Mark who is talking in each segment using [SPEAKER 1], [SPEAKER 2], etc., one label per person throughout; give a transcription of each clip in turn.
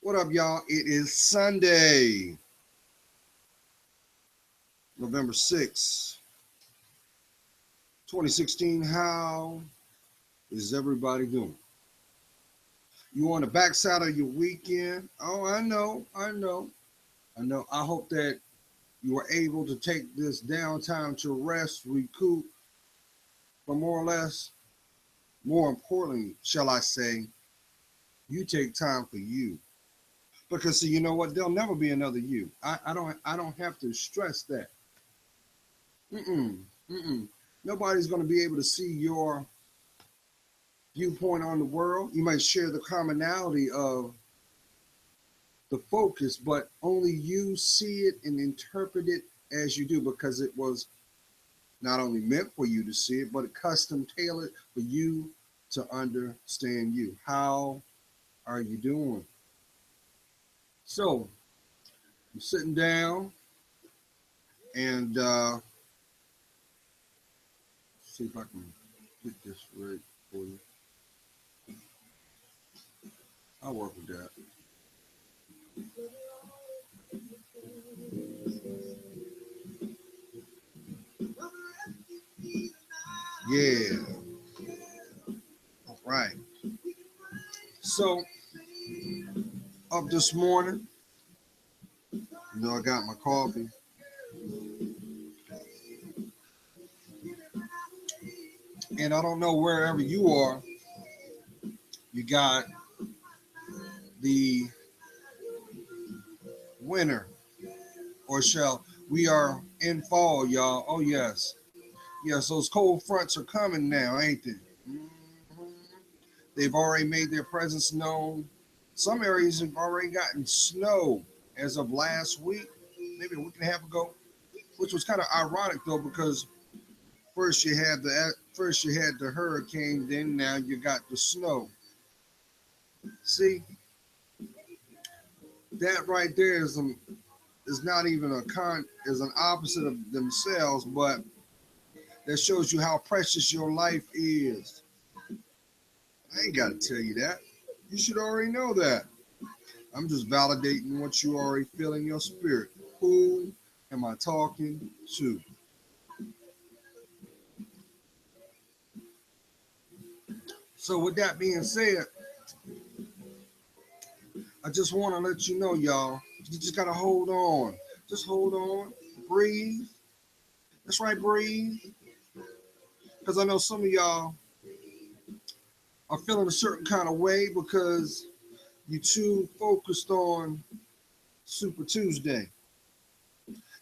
[SPEAKER 1] What up, y'all? It is Sunday, November 6th, 2016. How is everybody doing? You on the backside of your weekend? Oh, I know. I hope that you were able to take this downtime to rest, recoup, but more importantly, shall I say, you take time for you. Because see, you know what? There'll never be another you. I don't have to stress that. Mm-mm. Mm-mm. Nobody's gonna be able to see your viewpoint on the world. You might share the commonality of the focus, but only you see it and interpret it as you do because it was not only meant for you to see it, but custom tailored for you to understand you. How are you doing? So I'm sitting down and see if I can get this right for you. I'll work with that. Yeah. All right. So up this morning, I got my coffee. And I don't know wherever you are, you got the winter, or shall we are in fall, y'all. Oh yes. Yes, those cold fronts are coming now, ain't they? Mhm. They've already made their presence known. Some areas have already gotten snow as of last week, maybe a week and a half ago, which was kind of ironic though, because first you had the hurricane, then now you got the snow. See, that right there is not even is an opposite of themselves, but that shows you how precious your life is. I ain't got to tell you that. You should already know that. I'm just validating what you already feel in your spirit. Who am I talking to? So with that being said, I just want to let you know, y'all, you just gotta hold on. Just hold on. Breathe. That's right, breathe. Because I know some of y'all are feeling a certain kind of way because you too focused on Super Tuesday.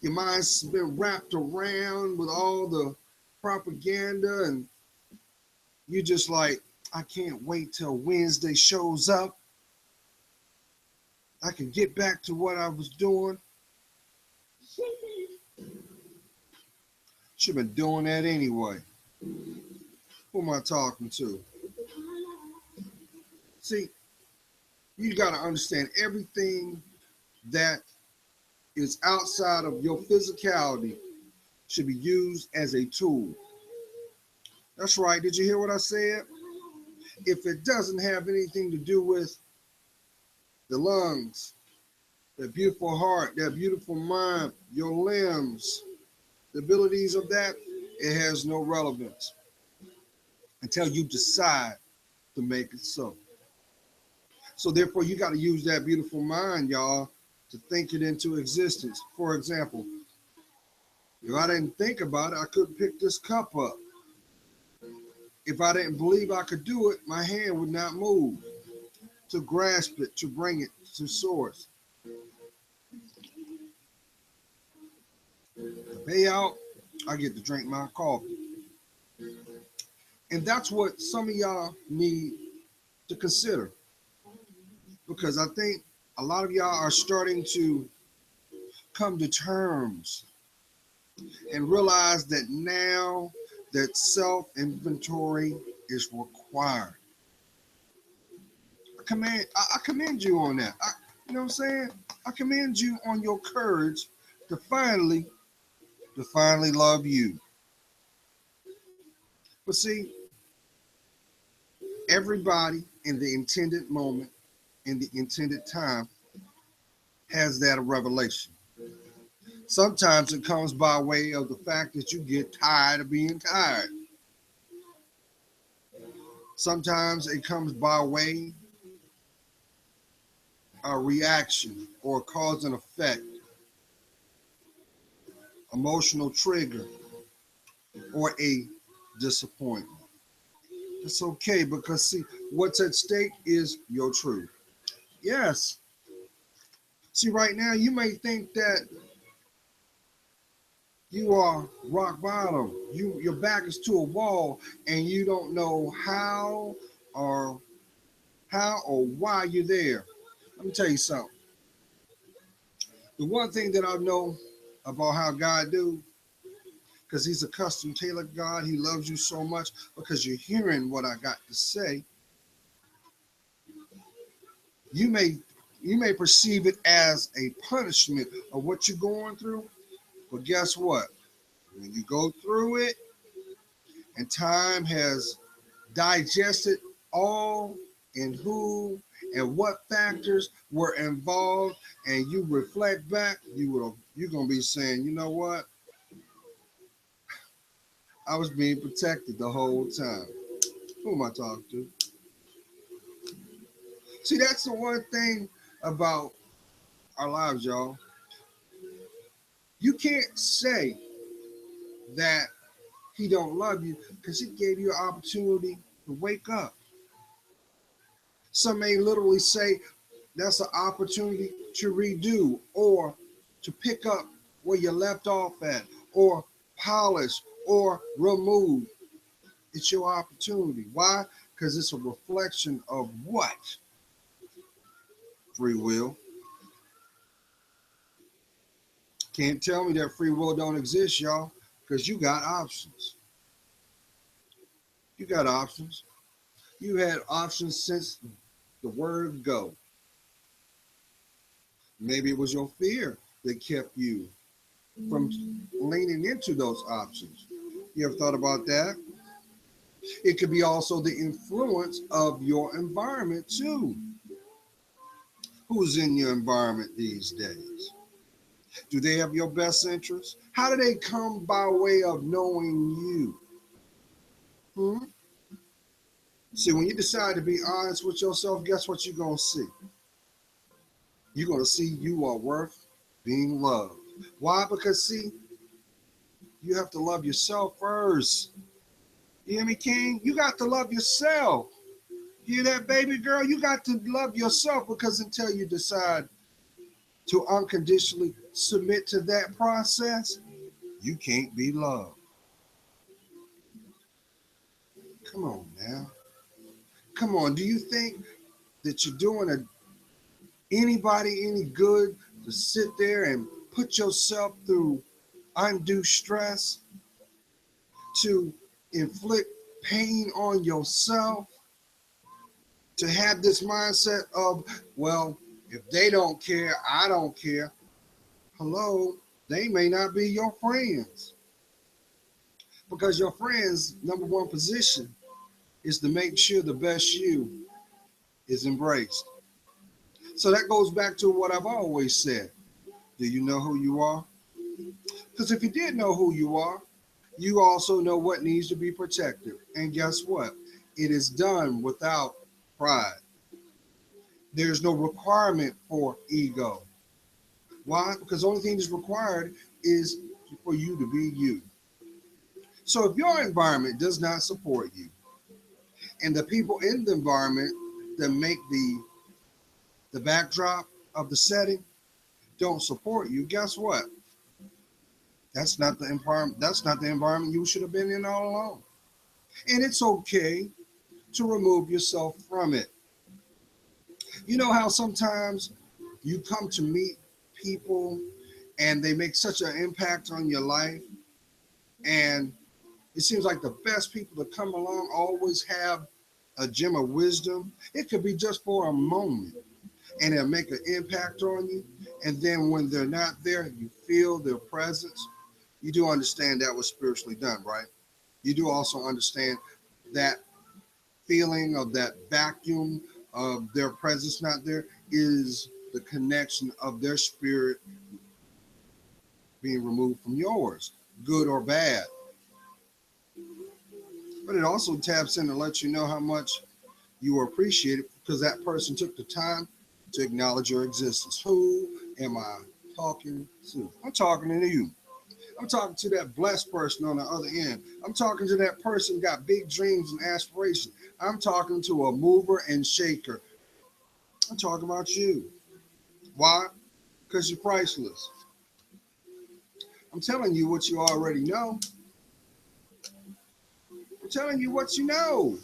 [SPEAKER 1] Your mind's been wrapped around with all the propaganda, and you just like, I can't wait till Wednesday shows up. I can get back to what I was doing. Should have been doing that anyway. Who am I talking to? See, you got to understand everything that is outside of your physicality should be used as a tool. That's right. Did you hear what I said? If it doesn't have anything to do with the lungs, that beautiful heart, that beautiful mind, your limbs, the abilities of that, it has no relevance until you decide to make it so. So therefore, you got to use that beautiful mind, y'all, to think it into existence. For example, if I didn't think about it, I couldn't pick this cup up. If I didn't believe I could do it, my hand would not move to grasp it, to bring it to source. To pay out, I get to drink my coffee. And that's what some of y'all need to consider. Because I think a lot of y'all are starting to come to terms and realize that now that self-inventory is required. I commend you on that. You know what I'm saying? I commend you on your courage to finally love you. But see, everybody in the intended moment in the intended time has that revelation. Sometimes it comes by way of the fact that you get tired of being tired. Sometimes it comes by way of a reaction or cause and effect, emotional trigger, or a disappointment. It's okay because see, what's at stake is your truth. Yes. See, right now you may think that you are rock bottom. Your back is to a wall and you don't know or how or why you're there. Let me tell you something. The one thing that I know about how God do, because he's a custom tailored God, he loves you so much because you're hearing what I got to say. You may perceive it as a punishment of what you're going through, but guess what? When you go through it and time has digested all and who and what factors were involved, and you reflect back, you're gonna be saying, you know what? I was being protected the whole time. Who am I talking to? See, that's the one thing about our lives, y'all. You can't say that he don't love you because he gave you an opportunity to wake up. Some may literally say that's an opportunity to redo or to pick up where you left off at or polish or remove. It's your opportunity. Why? Because it's a reflection of what? Free will. Can't tell me that free will don't exist, y'all, because you got options. You got options. You had options since the word go. Maybe it was your fear that kept you from leaning into those options. You ever thought about that? It could be also the influence of your environment too. Who's in your environment these days? Do they have your best interests? How do they come by way of knowing you? Hmm? See, when you decide to be honest with yourself, guess what you're going to see? You're going to see you are worth being loved. Why? Because, see, you have to love yourself first. You hear me, King? You got to love yourself. You hear that, baby girl? You got to love yourself because until you decide to unconditionally submit to that process, you can't be loved. Come on now. Come on. Do you think that you're doing anybody any good to sit there and put yourself through undue stress, to inflict pain on yourself, to have this mindset of, well, if they don't care, I don't care. Hello, they may not be your friends because your friends' number one position is to make sure the best you is embraced. So that goes back to what I've always said. Do you know who you are? Because if you did know who you are, you also know what needs to be protected. And guess what? It is done without pride. There's no requirement for ego. Why? Because the only thing that's required is for you to be you. So if your environment does not support you, and the people in the environment that make the backdrop of the setting don't support you, guess what? That's not the environment. That's not the environment you should have been in all along. And it's okay to remove yourself from it. You know how sometimes you come to meet people and they make such an impact on your life, and it seems like the best people to come along always have a gem of wisdom. It could be just for a moment, and it'll make an impact on you. And then when they're not there, you feel their presence. You do understand that was spiritually done, right? You do also understand that feeling of that vacuum of their presence not there is the connection of their spirit being removed from yours, good or bad. But it also taps in to let you know how much you are appreciated because that person took the time to acknowledge your existence. Who am I talking to? I'm talking to you. I'm talking to that blessed person on the other end. I'm talking to that person got big dreams and aspirations. I'm talking to a mover and shaker. I'm talking about you. Why? Because you're priceless. I'm telling you what you already know. I'm telling you what you know.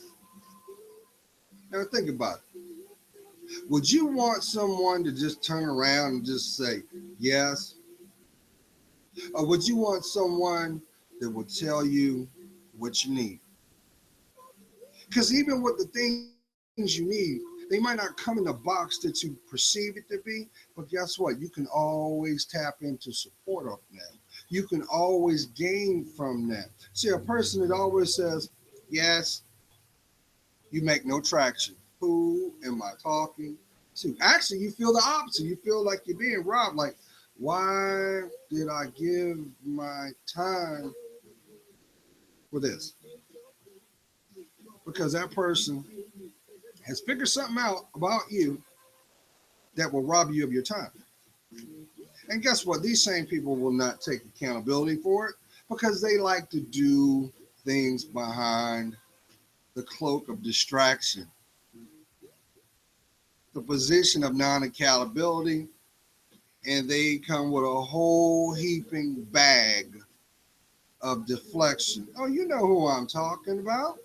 [SPEAKER 1] Now think about it. Would you want someone to just turn around and just say yes? Or would you want someone that would tell you what you need? Because even with the things you need, they might not come in the box that you perceive it to be, but guess what? You can always tap into support of them. You can always gain from that. See, a person that always says, yes, you make no traction. Who am I talking to? Actually, you feel the opposite. You feel like you're being robbed. Like, why did I give my time for this? Because that person has figured something out about you that will rob you of your time. And guess what? These same people will not take accountability for it because they like to do things behind the cloak of distraction, the position of non-accountability, and they come with a whole heaping bag of deflection. Oh, you know who I'm talking about.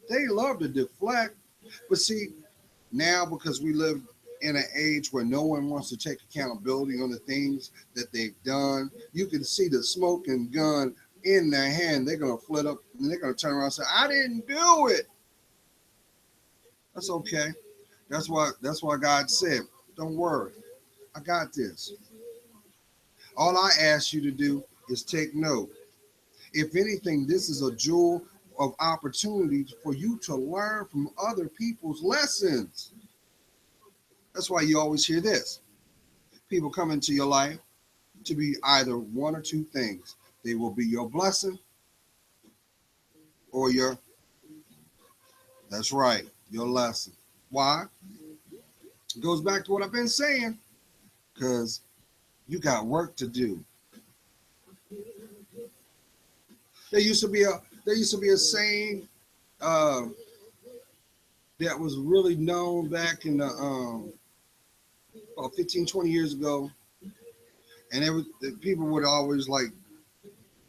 [SPEAKER 1] They love to deflect. But see, now because we live in an age where no one wants to take accountability on the things that they've done, you can see the smoking gun in their hand. They're going to flit up and they're going to turn around and say, I didn't do it. That's okay. That's why God said, don't worry. I got this. All I ask you to do is take note. If anything, this is a jewel of opportunities for you to learn from other people's lessons. That's why you always hear this. People come into your life to be either one or two things. They will be your blessing or that's right, your lesson. Why? It goes back to what I've been saying, because you got work to do. There used to be a saying that was really known back in the about 15, 20 years ago. And people would always like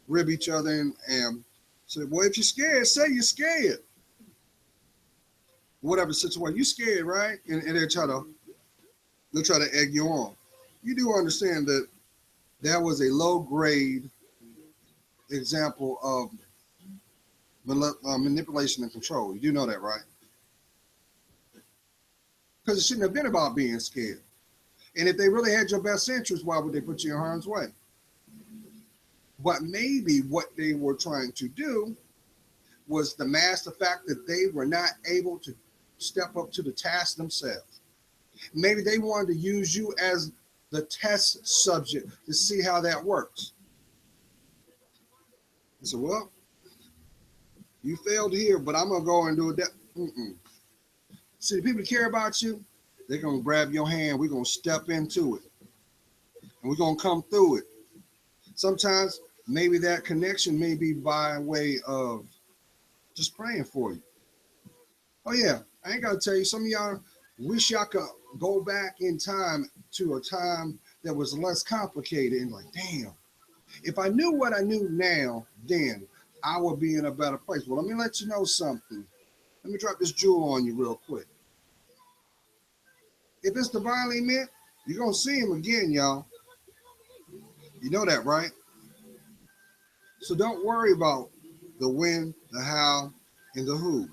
[SPEAKER 1] rib each other and say, well, if you're scared, say you're scared. Whatever situation, you're scared, right? And they'll try to egg you on. You do understand that that was a low grade example of manipulation and control. You do know that, right? Because it shouldn't have been about being scared. And if they really had your best interest, why would they put you in harm's way? But maybe what they were trying to do was to mask the fact that they were not able to step up to the task themselves. Maybe they wanted to use you as the test subject to see how that works. I said, well, you failed here, but I'm going to go and do it. See, the people that care about you, they're going to grab your hand. We're going to step into it. And we're going to come through it. Sometimes maybe that connection may be by way of just praying for you. Oh, yeah. I ain't got to tell you, some of y'all wish y'all could go back in time to a time that was less complicated and like, damn, if I knew what I knew now, then I would be in a better place. Well, let me let you know something. Let me drop this jewel on you real quick. If it's divinely meant, you're going to see him again, y'all. You know that, right? So don't worry about the when, the how, and the who.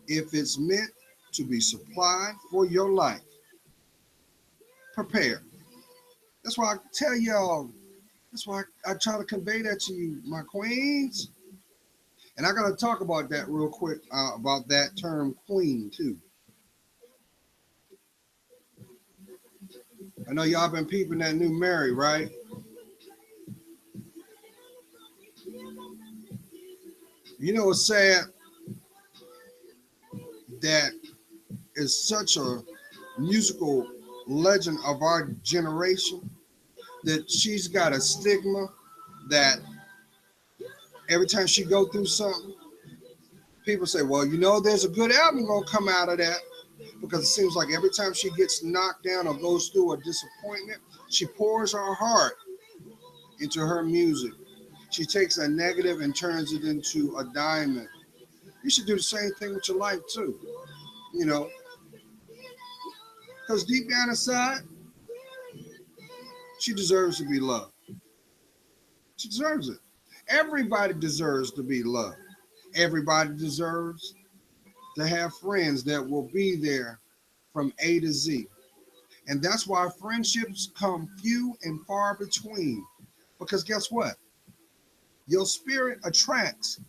[SPEAKER 1] If it's meant to be supplied for your life, prepare. That's why I tell y'all, that's why I try to convey that to you, my queens. And I got to talk about that real quick, about that term queen too. I know y'all been peeping that new Mary, right? You know, it's sad that is such a musical legend of our generation that she's got a stigma that every time she go through something, people say, well, you know, there's a good album gonna come out of that, because it seems like every time she gets knocked down or goes through a disappointment, she pours her heart into her music. She takes a negative and turns it into a diamond. You should do the same thing with your life too, you know, because deep down inside, she deserves to be loved. She deserves it. Everybody deserves to be loved. Everybody deserves to have friends that will be there from A to Z. And that's why friendships come few and far between. Because guess what? Your spirit attracts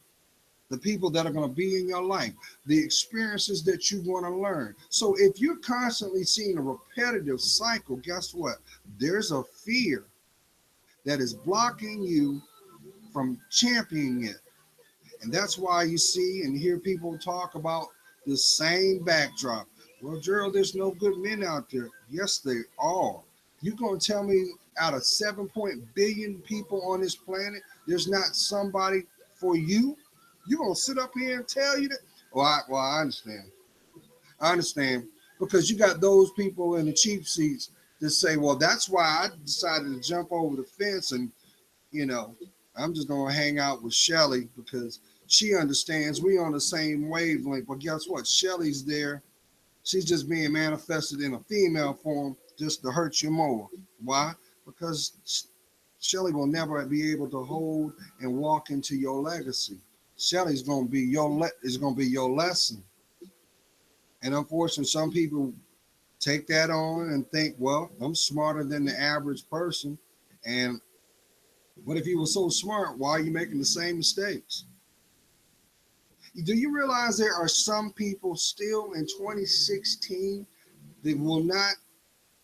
[SPEAKER 1] the people that are going to be in your life, the experiences that you want to learn. So if you're constantly seeing a repetitive cycle, guess what? There's a fear that is blocking you from championing it. And that's why you see and hear people talk about the same backdrop. Well, Gerald, there's no good men out there. Yes, they are. You gonna tell me out of 7 billion people on this planet, there's not somebody for you? You gonna sit up here and tell you that? I understand. I understand, because you got those people in the cheap seats that say, well, that's why I decided to jump over the fence and, you know, I'm just gonna hang out with Shelly because she understands we on the same wavelength. But guess what? Shelly's there. She's just being manifested in a female form just to hurt you more. Why? Because Shelly will never be able to hold and walk into your legacy. Shelly's gonna be is gonna be your lesson. And unfortunately, some people take that on and think, well, I'm smarter than the average person. And what if you were so smart? Why are you making the same mistakes? Do you realize there are some people still in 2016 that will not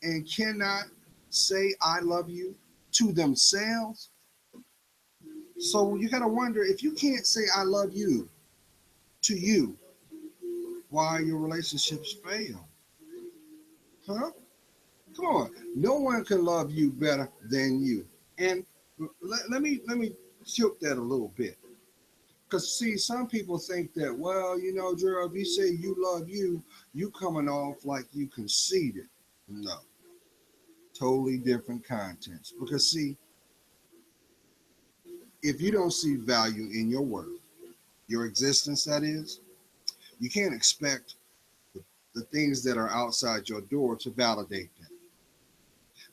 [SPEAKER 1] and cannot say I love you to themselves? So you got to wonder, if you can't say I love you to you, why your relationships fail? Huh? Come on. No one can love you better than you. And let me tilt that a little bit. Because, see, some people think that, well, you know, Gerald, if you say you love you, you coming off like you conceited. No, totally different contents. Because, see, if you don't see value in your work, your existence, that is, you can't expect the things that are outside your door to validate that.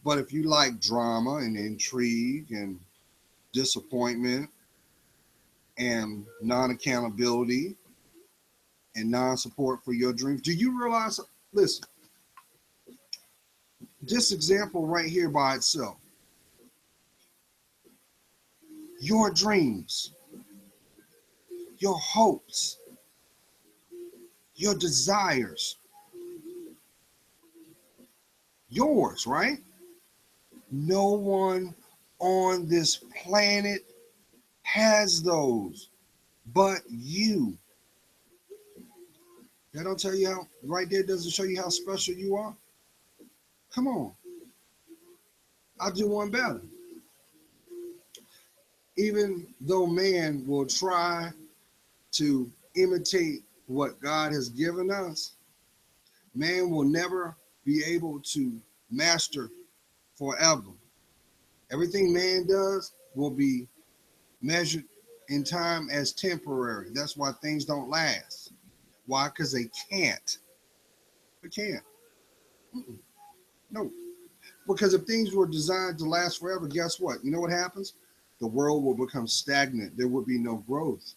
[SPEAKER 1] But if you like drama and intrigue and disappointment and non-accountability and non-support for your dreams, do you realize, listen, this example right here by itself, your dreams, your hopes, your desires, yours, right? No one on this planet has those but you. That don't tell you how, right there doesn't show you how special you are? Come on. I'll do one better. Even though man will try to imitate what God has given us, man will never be able to master forever. Everything man does will be measured in time as temporary. That's why things don't last. Why? Because they can't. They can't. Mm-mm. No. Because if things were designed to last forever, guess what? You know what happens? The world will become stagnant. There would be no growth.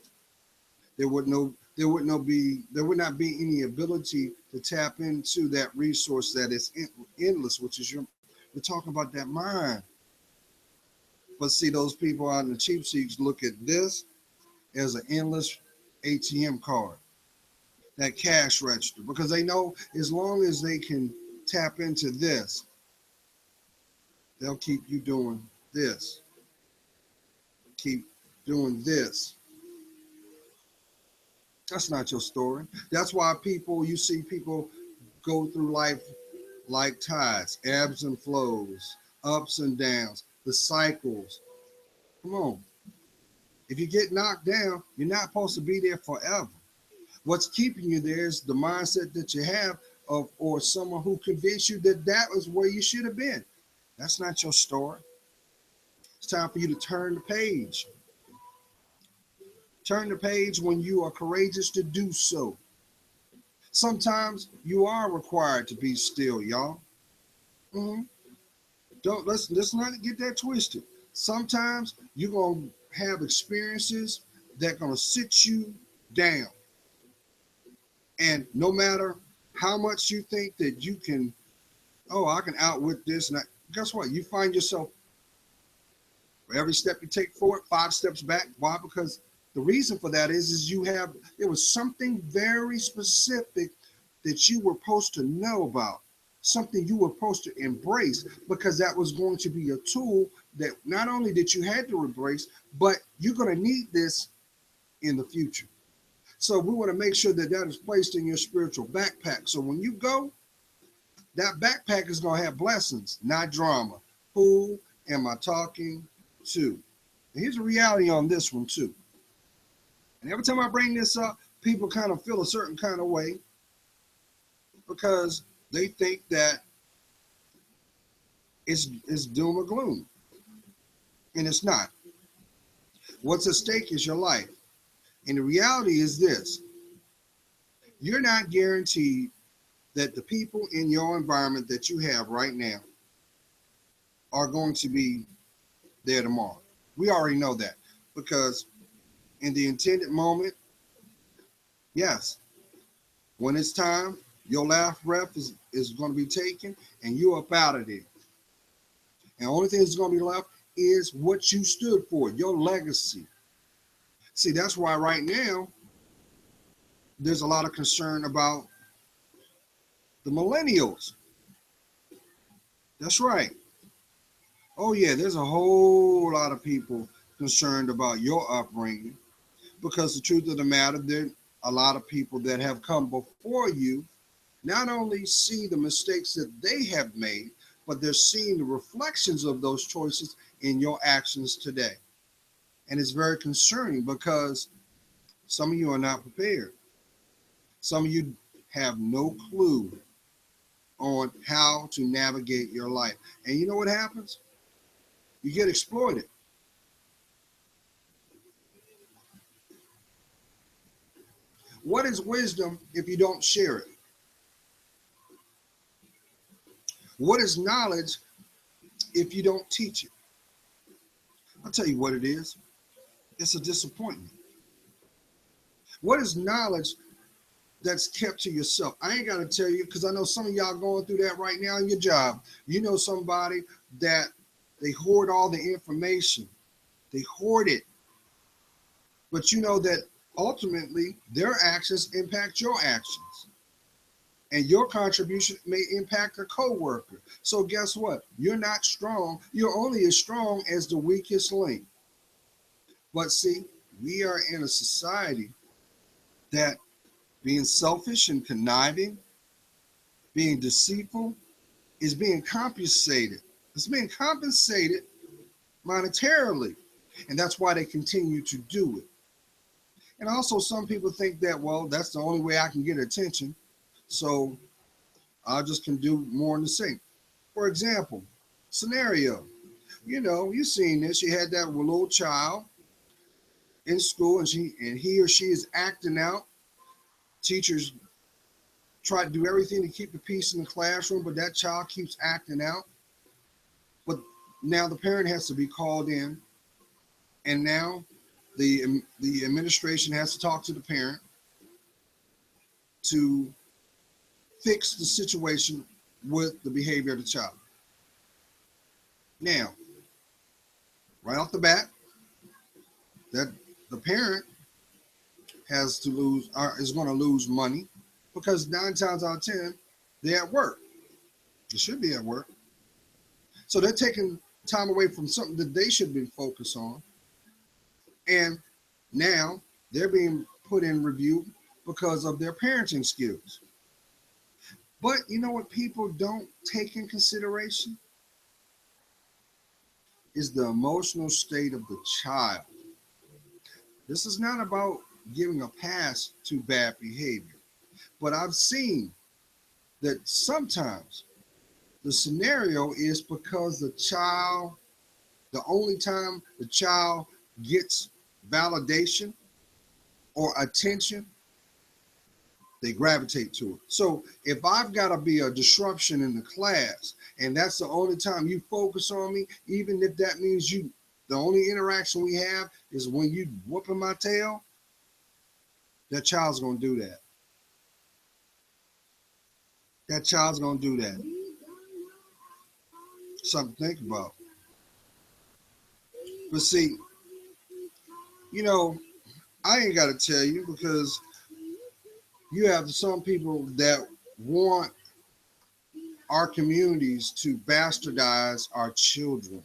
[SPEAKER 1] There would not be any ability to tap into that resource that is endless, which is we're talking about that mind. But see, those people out in the cheap seats look at this as an endless ATM card, that cash register, because they know as long as they can tap into this, They'll keep you doing this. Keep doing this. That's not your story. That's why you see people go through life like tides, ebbs and flows, ups and downs, the cycles. Come on. If you get knocked down, you're not supposed to be there forever. What's keeping you there is the mindset that you have of, or someone who convinced you that that was where you should have been. That's not your story. It's time for you to turn the page. Turn the page when you are courageous to do so. Sometimes you are required to be still, y'all. Mm-hmm. Let's not get that twisted. Sometimes you're gonna have experiences that gonna sit you down, and no matter how much you think that you can, oh, I can outwit this, and guess what? You find yourself for every step you take forward, 5 steps back. Why? Because the reason for that is there was something very specific that you were supposed to know about, something you were supposed to embrace, because that was going to be a tool that not only that you had to embrace, but you're going to need this in the future. So we want to make sure that that is placed in your spiritual backpack. So when you go, that backpack is going to have blessings, not drama. Who am I talking to? And here's a reality on this one too. And every time I bring this up, people kind of feel a certain kind of way because they think that it's doom or gloom. And it's not. What's at stake is your life. And the reality is this: you're not guaranteed that the people in your environment that you have right now are going to be there tomorrow. We already know that, because in the intended moment, yes, when it's time, your last breath is going to be taken and you're up out of there. And the only thing that's going to be left is what you stood for, your legacy. See, that's why right now there's a lot of concern about the millennials. That's right. Oh yeah, there's a whole lot of people concerned about your upbringing, because the truth of the matter, there are a lot of people that have come before you not only see the mistakes that they have made, but they're seeing the reflections of those choices in your actions today. And it's very concerning because some of you are not prepared. Some of you have no clue on how to navigate your life. And you know what happens? You get exploited. What is wisdom if you don't share it? What is knowledge if you don't teach it? I'll tell you what it is. It's a disappointment. What is knowledge that's kept to yourself? I ain't got to tell you, because I know some of y'all going through that right now in your job. You know somebody that they hoard all the information. They hoard it. But you know that ultimately their actions impact your actions. And your contribution may impact a coworker. So guess what? You're not strong. You're only as strong as the weakest link. But see, we are in a society that being selfish and conniving, being deceitful, is being compensated. It's being compensated monetarily. And that's why they continue to do it. And also some people think that, well, that's the only way I can get attention. So I just can do more in the same. For example, scenario, you've seen this. You had that little child in school, and he or she is acting out. Teachers try to do everything to keep the peace in the classroom, but that child keeps acting out. But now the parent has to be called in, and now the administration has to talk to the parent to fix the situation with the behavior of the child. Now, right off the bat, that the parent has to lose, or is going to lose money, because 9 times out of 10, they're at work. They should be at work. So they're taking time away from something that they should be focused on. And now they're being put in review because of their parenting skills. But you know what people don't take in consideration is the emotional state of the child. This is not about giving a pass to bad behavior, but I've seen that sometimes the scenario is because the only time the child gets validation or attention, they gravitate to it. So if I've got to be a disruption in the class and that's the only time you focus on me, even if that means the only interaction we have is when you whooping my tail, that child's going to do that. That child's going to do that. Something to think about. But see, I ain't got to tell you, because you have some people that want our communities to bastardize our children.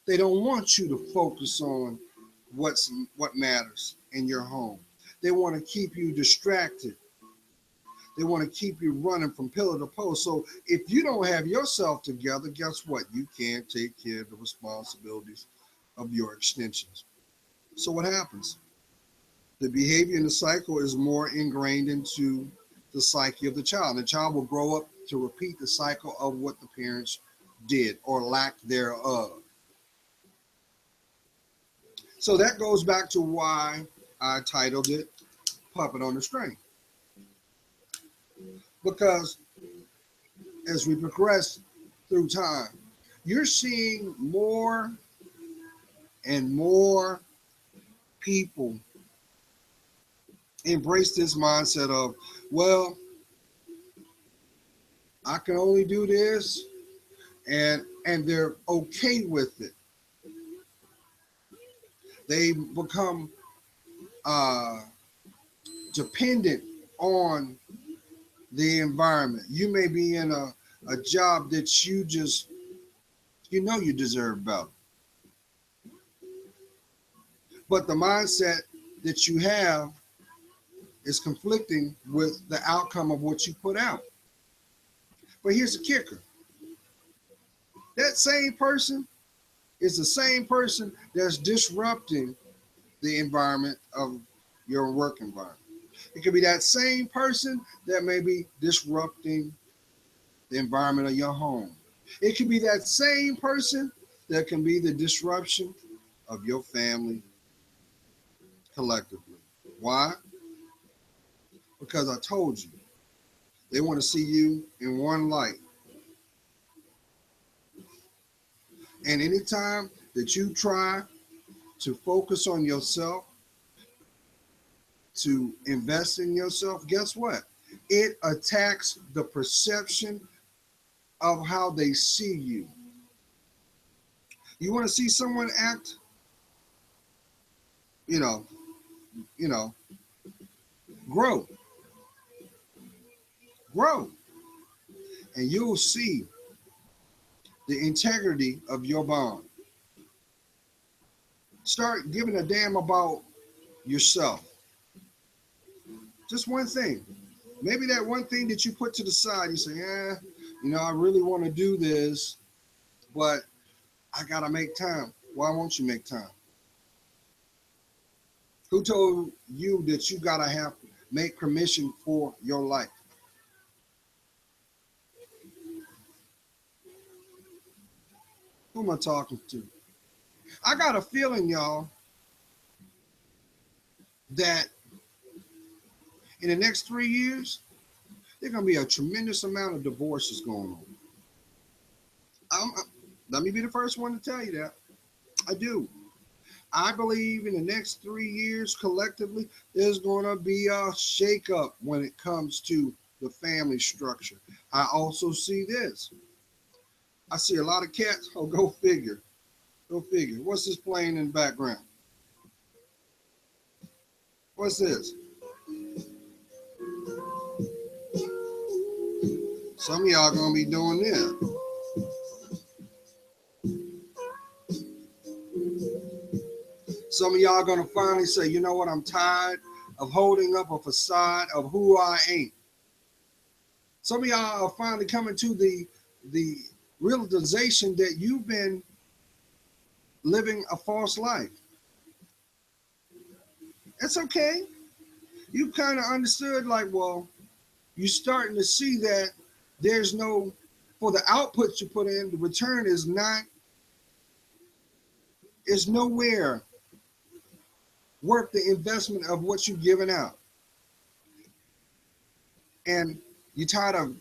[SPEAKER 1] They don't want you to focus on what matters in your home. They want to keep you distracted. They want to keep you running from pillar to post. So if you don't have yourself together, guess what? You can't take care of the responsibilities of your extensions. So what happens? The behavior in the cycle is more ingrained into the psyche of the child. The child will grow up to repeat the cycle of what the parents did or lack thereof. So that goes back to why I titled it Puppet on the String. Because as we progress through time, you're seeing more and more people embrace this mindset of, well, I can only do this, and they're okay with it. They become dependent on the environment. You may be in a job that you deserve better. But the mindset that you have is conflicting with the outcome of what you put out. But here's the kicker. That same person is the same person that's disrupting the environment of your work environment. It could be that same person that may be disrupting the environment of your home. It could be that same person that can be the disruption of your family collectively. Why? Because I told you, they want to see you in one light. And anytime that you try to focus on yourself, to invest in yourself, guess what? It attacks the perception of how they see you. You want to see someone act, grow. And you'll see the integrity of your bond. Start giving a damn about yourself. Just one thing. Maybe that one thing that you put to the side, you say, I really want to do this, but I got to make time. Why won't you make time? Who told you that you got to make permission for your life? Who am I talking to? I got a feeling, y'all, that in the next 3 years, there's going to be a tremendous amount of divorces going on. Let me be the first one to tell you that. I do. I believe in the next 3 years, collectively, there's going to be a shakeup when it comes to the family structure. I also see this. I see a lot of cats. Oh, go figure. Go figure. What's this playing in the background? What's this? Some of y'all gonna be doing this. Some of y'all are gonna finally say, you know what, I'm tired of holding up a facade of who I ain't. Some of y'all are finally coming to the realization that you've been living a false life. It's okay. You kind of understood, like, well, you're starting to see that there's no, for the output you put in, the return is nowhere worth the investment of what you're giving out. And you're tired of,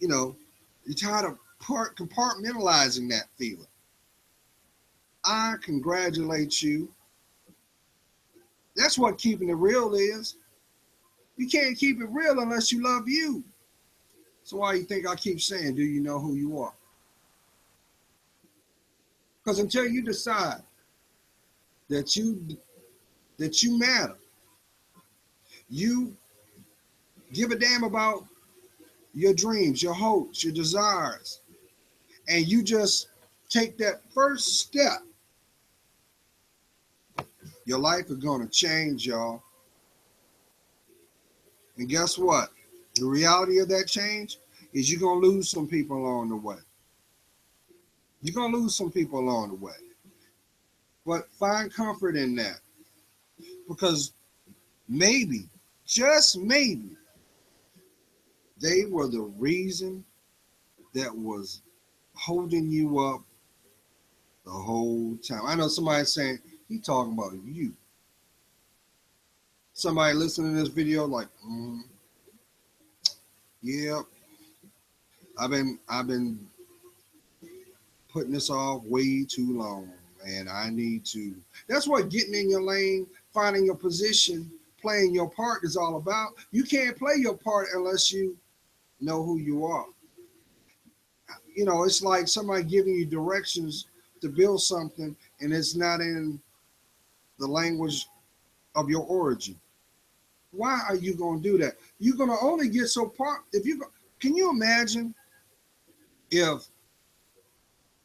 [SPEAKER 1] you know, you're tired of compartmentalizing that feeling. I congratulate you. That's what keeping it real is. You can't keep it real unless you love you. So why you think I keep saying, do you know who you are? Because until you decide that you matter, you give a damn about your dreams, your hopes, your desires, and you just take that first step, your life is going to change, y'all. And guess what? The reality of that change is you're going to lose some people along the way. You're going to lose some people along the way. But find comfort in that. Because maybe, just maybe, they were the reason that was holding you up the whole time. I know somebody saying, he talking about you. Somebody listening to this video like, yeah, I've been putting this off way too long, and I need to. That's what getting in your lane, finding your position, playing your part is all about. You can't play your part unless you know who you are. You know, it's like somebody giving you directions to build something, and it's not in the language of your origin. Why are you going to do that? You're going to only get so far if you can you imagine if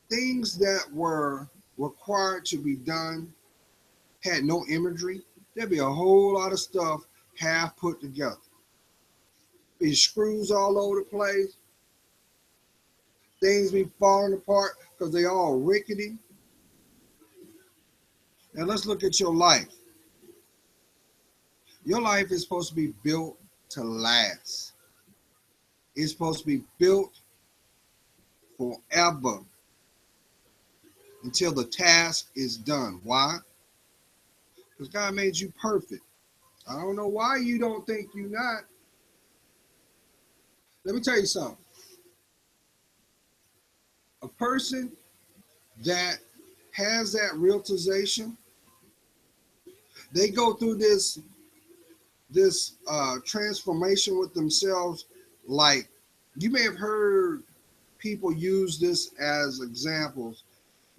[SPEAKER 1] things that were required to be done had no imagery, there'd be a whole lot of stuff half put together. Be screws all over the place. Things be falling apart because they all rickety. Now let's look at your life. Your life is supposed to be built to last. It's supposed to be built forever until the task is done. Why? Because God made you perfect. I don't know why you don't think you're not. Let me tell you something. A person that has that realization, they go through this transformation with themselves. Like, you may have heard people use this as examples.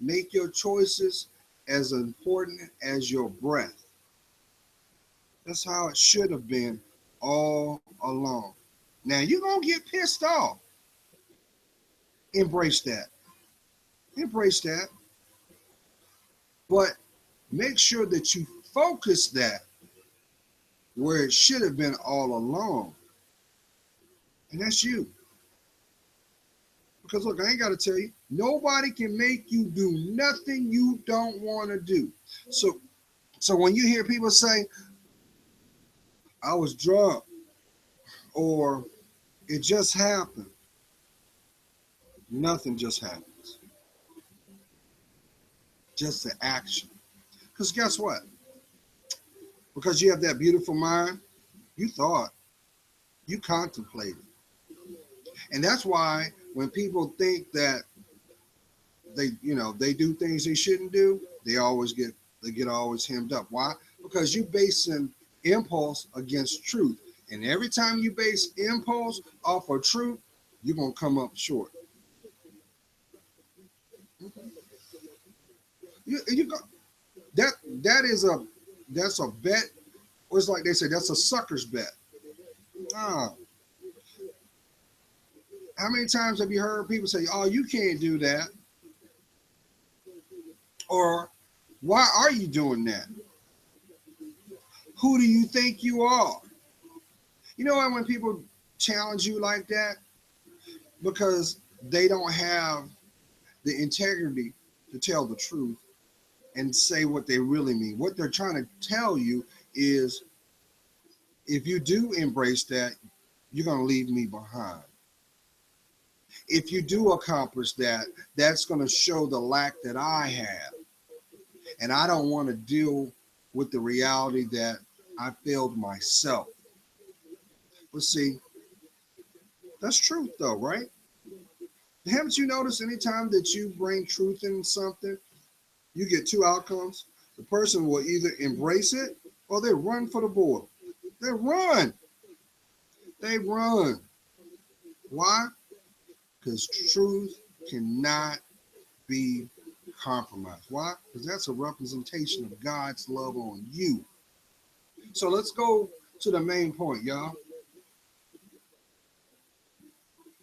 [SPEAKER 1] Make your choices as important as your breath. That's how it should have been all along. Now, you're going to get pissed off. Embrace that. Embrace that. But make sure that you focus that where it should have been all along. And that's you. Because look, I ain't got to tell you, nobody can make you do nothing you don't want to do. So when you hear people say, I was drunk, or it just happened, nothing just happens. Just the action. Because guess what? Because you have that beautiful mind, you thought, you contemplated. And that's why when people think that they do things they shouldn't do, they get always hemmed up. Why? Because you basing impulse against truth. And every time you base impulse off of truth, you're gonna come up short. You go, that's a bet. Or it's like they say, that's a sucker's bet. Ah. How many times have you heard people say, oh, you can't do that? Or Why are you doing that? Who do you think you are? You know what, when people challenge you like that, because they don't have the integrity to tell the truth and say what they really mean. What they're trying to tell you is, if you do embrace that, you're going to leave me behind. If you do accomplish that, that's going to show the lack that I have. And I don't want to deal with the reality that I failed myself. But see, that's truth though, right? Haven't you noticed anytime that you bring truth in something, you get two outcomes? The person will either embrace it or they run for the border. They run. They run. Why? Because truth cannot be compromised. Why? Because that's a representation of God's love on you. So let's go to the main point, y'all.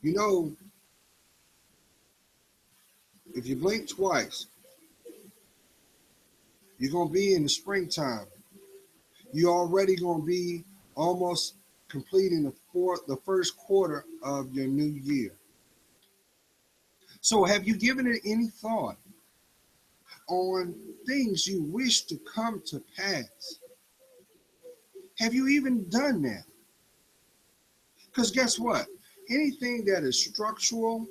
[SPEAKER 1] You know, if you blink twice, you're going to be in the springtime. You're already going to be almost completing the first quarter of your new year. So have you given it any thought on things you wish to come to pass? Have you even done that? Because guess what? Anything that is structural,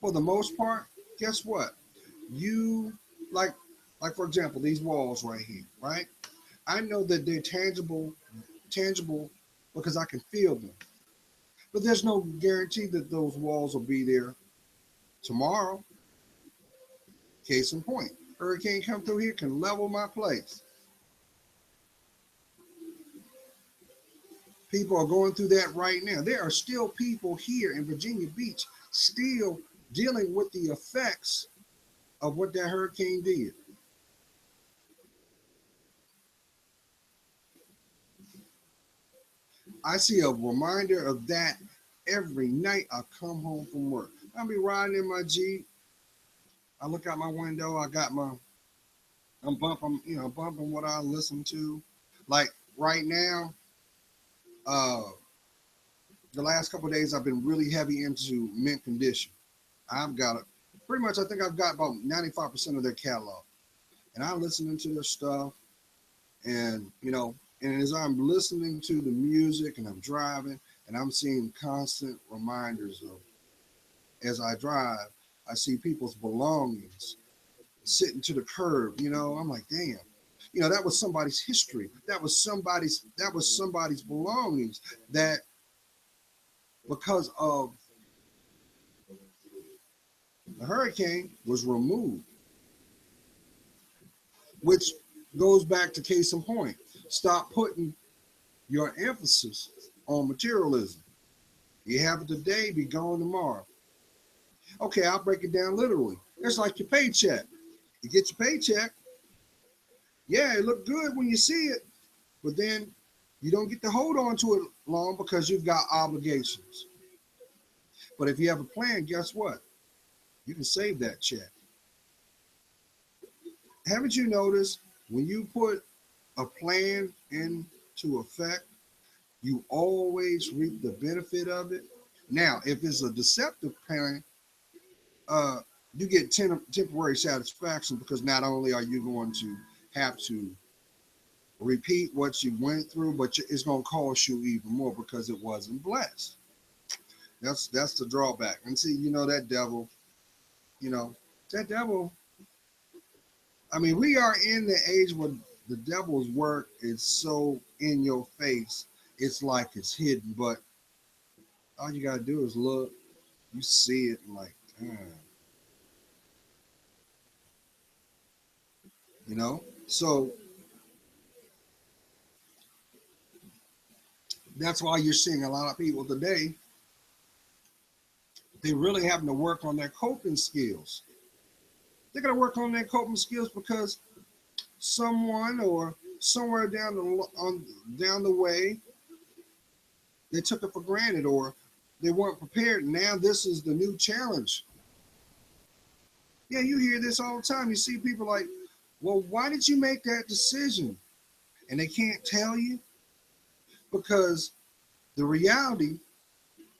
[SPEAKER 1] for the most part, guess what? You, like for example, these walls right here, right? I know that they're tangible because I can feel them. But there's no guarantee that those walls will be there tomorrow. Case in point, hurricane come through here, can level my place. People are going through that right now. There are still people here in Virginia Beach still dealing with the effects of what that hurricane did. I see a reminder of that every night I come home from work. I'll be riding in my Jeep. I look out my window. I'm bumping what I listen to. Like right now, uh, the last couple of days I've been really heavy into Mint Condition. I've got it pretty much. I think I've got about 95% of their catalog, and I'm listening to their stuff. And and as I'm listening to the music and I'm driving, and I'm seeing constant reminders of, as I drive, I see people's belongings sitting to the curb. I'm like, damn. That was somebody's history. That was somebody's belongings that, because of the hurricane, was removed. Which goes back to case in point. Stop putting your emphasis on materialism. You have it today, be gone tomorrow. Okay, I'll break it down literally. It's like your paycheck. You get your paycheck. Yeah, it looked good when you see it, but then you don't get to hold on to it long because you've got obligations. But if you have a plan, guess what? You can save that check. Haven't you noticed when you put a plan into effect, you always reap the benefit of it? Now, if it's a deceptive plan, uh, you get temporary satisfaction, because not only are you going to have to repeat what you went through, but it's going to cost you even more because it wasn't blessed. That's the drawback. And see, that devil, you know, that devil. I mean, we are in the age where the devil's work is so in your face, it's like it's hidden, but all you gotta do is look. You see it, and like, damn. So that's why you're seeing a lot of people today. They really having to work on their coping skills. They're gonna work on their coping skills because someone or somewhere down the way they took it for granted, or they weren't prepared. Now this is the new challenge. Yeah, you hear this all the time. You see people like, well, why did you make that decision? And they can't tell you because the reality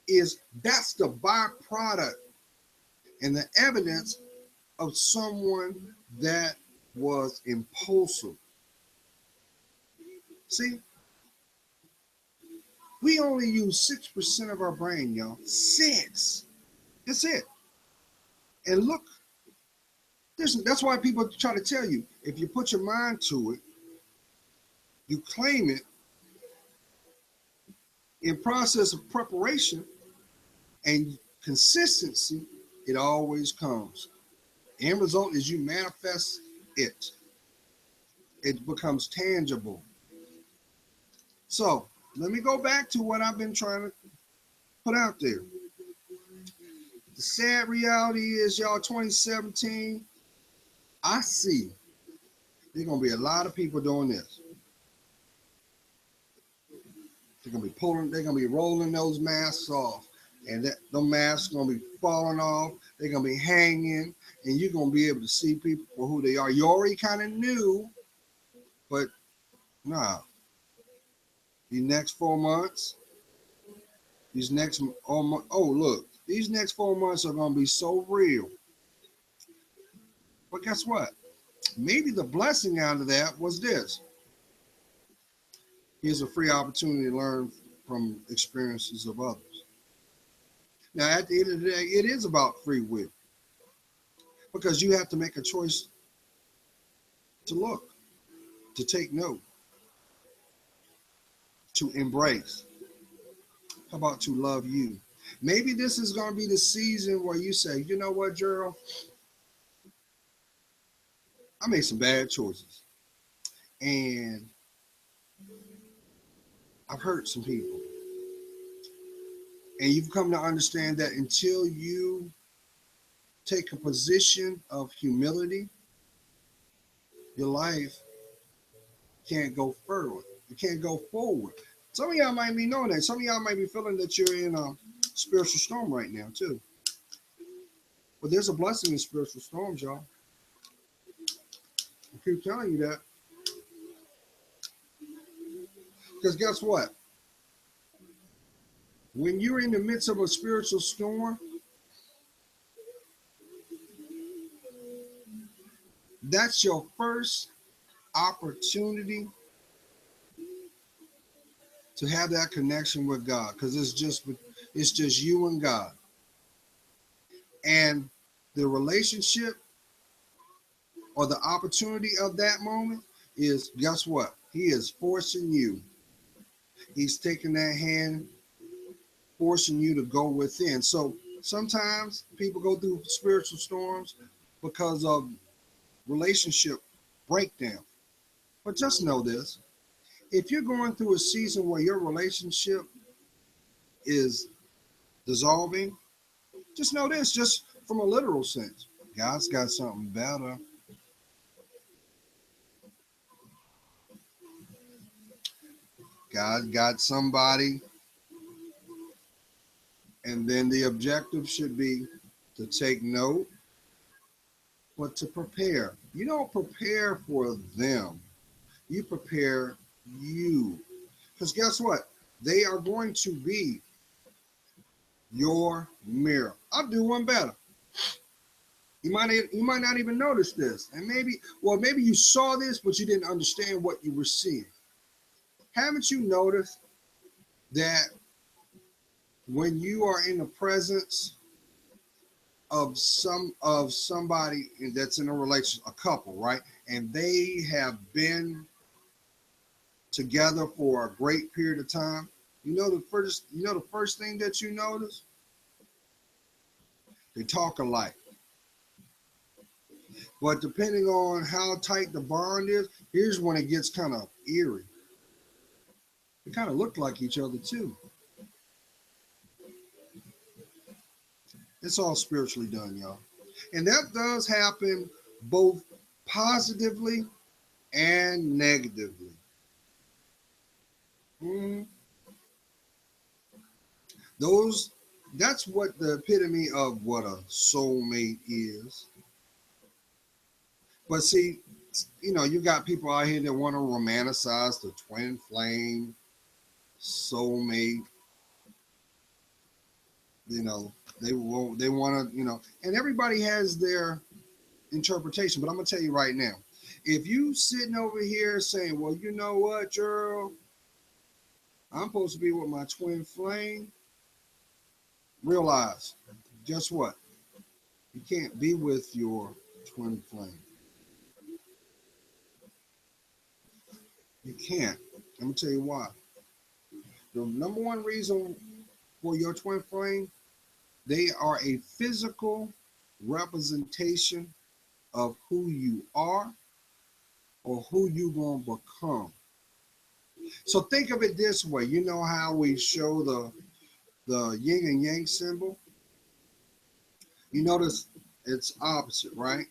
[SPEAKER 1] is that's the byproduct and the evidence of someone that was impulsive. See, we only use 6% of our brain, y'all. 6. That's it. And look, that's why people try to tell you if you put your mind to it, you claim it in process of preparation and consistency, it always comes. The end result is you manifest it. It becomes tangible. So let me go back to what I've been trying to put out there. The sad reality is, y'all, 2017, I see there's going to be a lot of people doing this. They're going to be rolling those masks off. And the masks are going to be falling off. They're going to be hanging. And you're going to be able to see people for who they are. You already kind of knew, but nah. These next 4 months, these next, look, these next 4 months are going to be so real. But guess what? Maybe the blessing out of that was this. Here's a free opportunity to learn from experiences of others. Now, at the end of the day, it is about free will because you have to make a choice to look, to take note, to embrace. How about to love you? Maybe this is going to be the season where you say, you know what, Gerald? I made some bad choices. And I've hurt some people. And you've come to understand that until you take a position of humility, your life can't go further. It can't go forward. Some of y'all might be knowing that. Some of y'all might be feeling that you're in a spiritual storm right now, too. But there's a blessing in spiritual storms, y'all. I keep telling you that. Because guess what? When you're in the midst of a spiritual storm, that's your first opportunity to have that connection with God, because it's just you and God. And the relationship or the opportunity of that moment is, guess what? He is forcing you. He's taking that hand, forcing you to go within. So sometimes people go through spiritual storms because of relationship breakdown. But just know this. If you're going through a season where your relationship is dissolving, just know this, just from a literal sense. God's got something better. God got somebody. And then the objective should be to take note, but to prepare. You don't prepare for them. You prepare you. Because guess what? They are going to be your mirror. I'll do one better. You might not even notice this. And maybe you saw this, but you didn't understand what you were seeing. Haven't you noticed that when you are in the presence of somebody that's in a relationship, a couple, right? And they have been together for a great period of time. The first thing that you notice? They talk alike. But depending on how tight the bond is, here's when it gets kind of eerie. They kind of look like each other too. It's all spiritually done, y'all. And that does happen both positively and negatively. That's what the epitome of what a soulmate is. But see, you got people out here that want to romanticize the twin flame, soulmate. You know, they want to, and everybody has their interpretation. But I'm gonna tell you right now, if you sitting over here saying, "Well, you know what, girl, I'm supposed to be with my twin flame," realize, guess what? You can't be with your twin flame. You can't. Let me tell you why. The number one reason for your twin flame, they are a physical representation of who you are or who you gonna become. So think of it this way. You know how we show the yin and yang symbol? You notice it's opposite, right?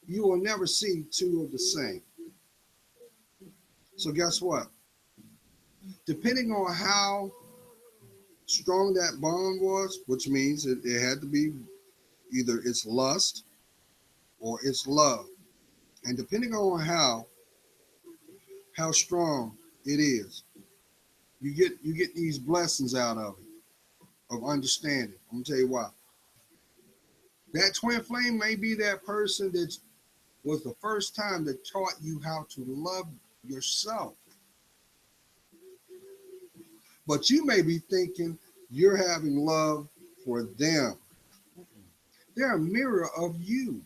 [SPEAKER 1] You will never see two of the same. So guess what? Depending on how strong that bond was, which means it had to be either it's lust or it's love. And depending on how strong it is, you get these blessings out of it, of understanding. I'm gonna tell you why. That twin flame may be that person that was the first time that taught you how to love yourself. But you may be thinking you're having love for them. They're a mirror of you.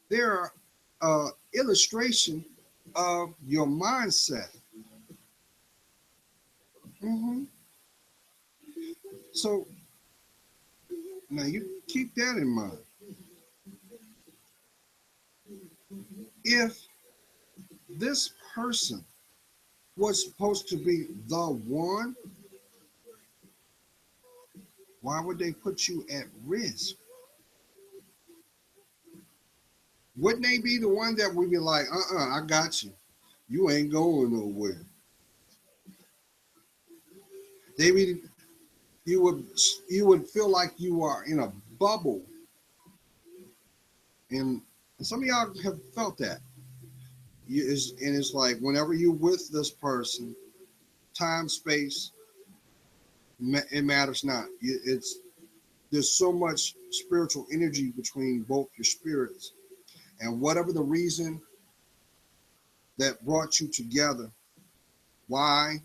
[SPEAKER 1] They're an illustration of your mindset. hmm So now you keep that in mind. If this person was supposed to be the one, why would they put you at risk? Wouldn't they be the one that would be like, I got you. You ain't going nowhere. They would, you would feel like you are in a bubble. And some of y'all have felt that. And it's like whenever you're with this person, time, space, it matters not. There's so much spiritual energy between both your spirits. And whatever the reason that brought you together, why?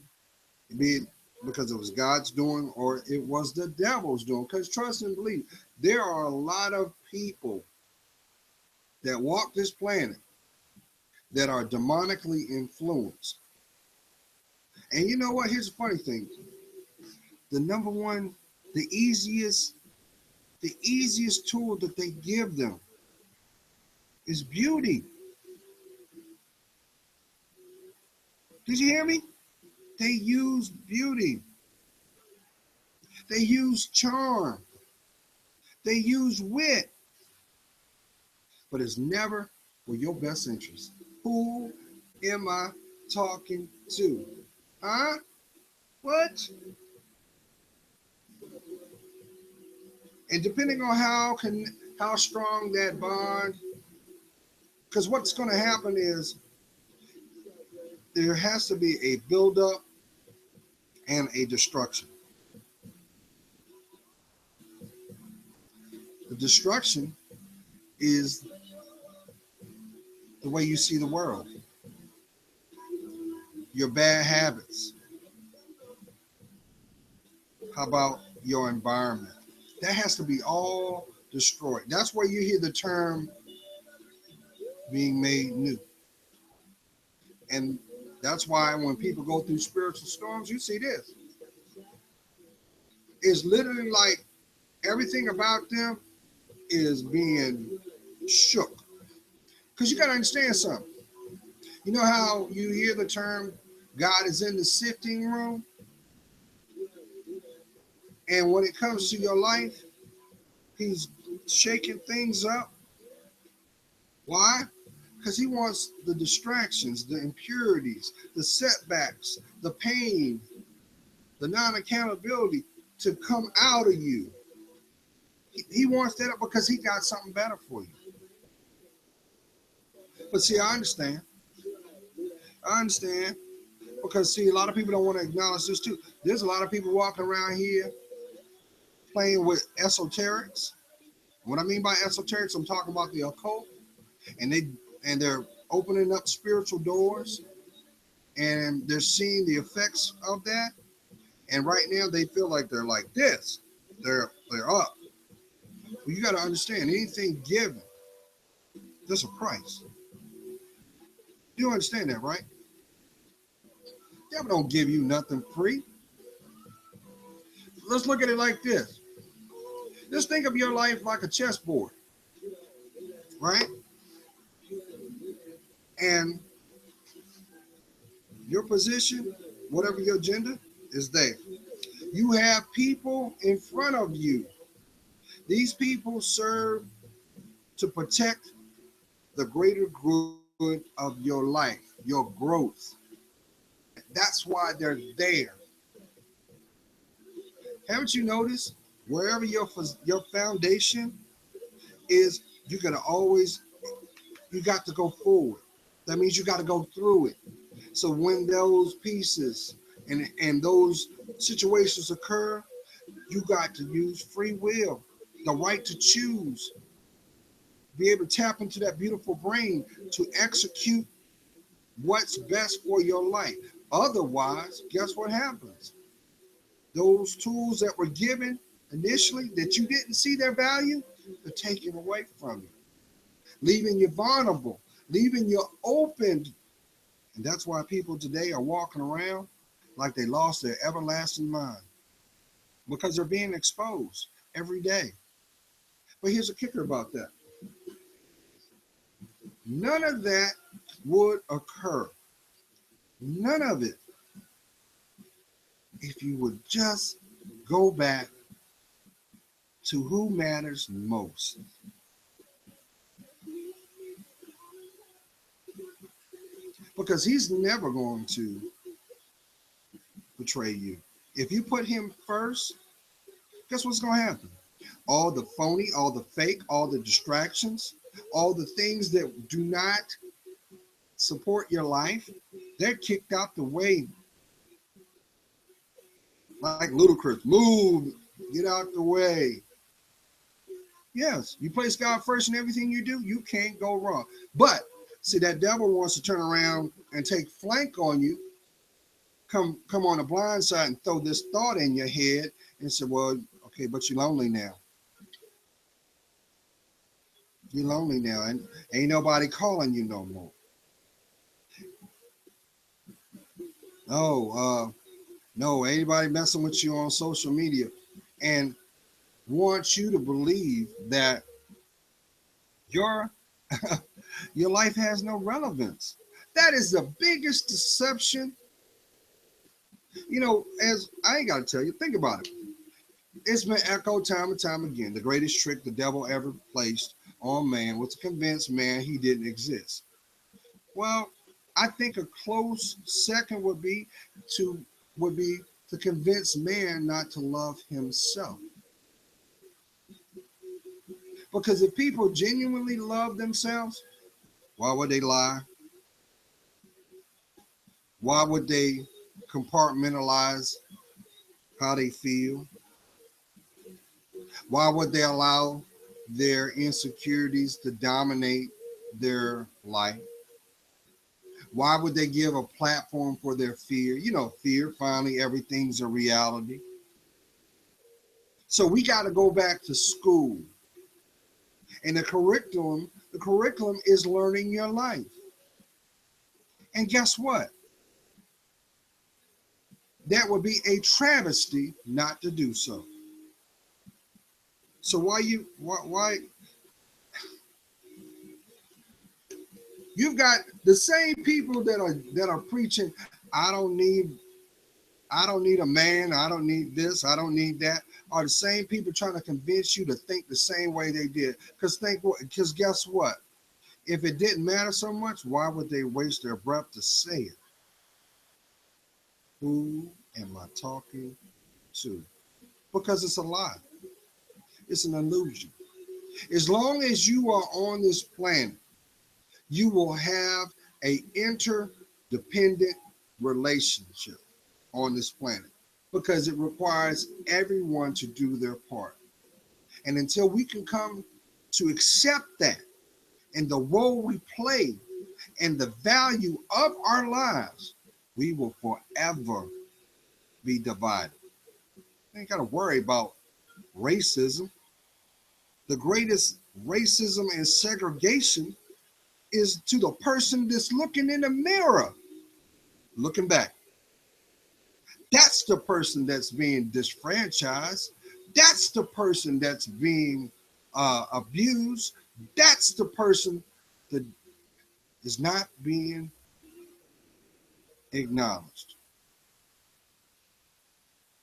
[SPEAKER 1] Be it because it was God's doing or it was the devil's doing. Because trust and believe, there are a lot of people that walk this planet that are demonically influenced. And you know what? Here's the funny thing. The number one, the easiest tool that they give them is beauty. Did you hear me? They use beauty. They use charm. They use wit. But it's never for your best interest. Who am I talking to? Huh? What? And depending on how strong that bond, because what's going to happen is there has to be a buildup and a destruction. The destruction is the way you see the world, your bad habits. How about your environment? That has to be all destroyed. That's where you hear the term being made new. And that's why when people go through spiritual storms, you see this. It's literally like everything about them is being shook. Because you got to understand something. You know how you hear the term God is in the sifting room? And when it comes to your life, he's shaking things up. Why? Because he wants the distractions, the impurities, the setbacks, the pain, the non-accountability to come out of you. He wants that because he got something better for you. But see, I understand. I understand. Because see, a lot of people don't want to acknowledge this too. There's a lot of people walking around here playing with esoterics. What I mean by esoterics, I'm talking about the occult, and they're opening up spiritual doors, and they're seeing the effects of that. And right now, they feel like they're like this. They're up. But you got to understand, anything given, there's a price. You understand that, right? The devil don't give you nothing free. Let's look at it like this. Just think of your life like a chessboard, right? And your position, whatever your gender, is there. You have people in front of you. These people serve to protect the greater good of your life, your growth. That's why they're there. Haven't you noticed wherever your foundation is, you're gonna always you got to go forward. That means you got to go through it. So when those pieces and those situations occur, you got to use free will, the right to choose, be able to tap into that beautiful brain to execute what's best for your life. Otherwise, guess what happens? Those tools that were given initially that you didn't see their value, they're taken away from you, leaving you vulnerable, leaving you open. And that's why people today are walking around like they lost their everlasting mind, because they're being exposed every day. But here's a kicker about that. None of that would occur. None of it. If you would just go back to who matters most. Because he's never going to betray you. If you put him first, guess what's going to happen? All the phony, all the fake, all the distractions, all the things that do not support your life, they're kicked out the way. Like ludicrous, move, get out the way. Yes, you place God first in everything you do, you can't go wrong. But see, that devil wants to turn around and take flank on you, come on the blind side and throw this thought in your head and say, well, okay, but you're lonely now. You're lonely now, and ain't nobody calling you no more. No, anybody messing with you on social media and wants you to believe that your your life has no relevance. That is the biggest deception. You know, as I ain't got to tell you, think about it. It's been echoed time and time again. The greatest trick the devil ever placed on man was to convince man he didn't exist. Well, I think a close second to would be to convince man not to love himself. Because if people genuinely love themselves, why would they lie? Why would they compartmentalize how they feel? Why would they allow their insecurities to dominate their life? Why would they give a platform for their fear? You know, fear, finally, everything's a reality. So we got to go back to school. And the curriculum is learning your life. And guess what? That would be a travesty not to do so. So why you've got the same people that are preaching, I don't need a man, I don't need this, I don't need that, are the same people trying to convince you to think the same way they did. Because guess what? If it didn't matter so much, why would they waste their breath to say it? Who am I talking to? Because it's a lie. It's an illusion. As long as you are on this planet, You will have a interdependent relationship on this planet because it requires everyone to do their part. And until we can come to accept that and the role we play and the value of our lives, we will forever be divided. You ain't got to worry about racism. The greatest racism and segregation is to the person that's looking in the mirror, looking back. That's the person that's being disfranchised. That's the person that's being abused. That's the person that is not being acknowledged.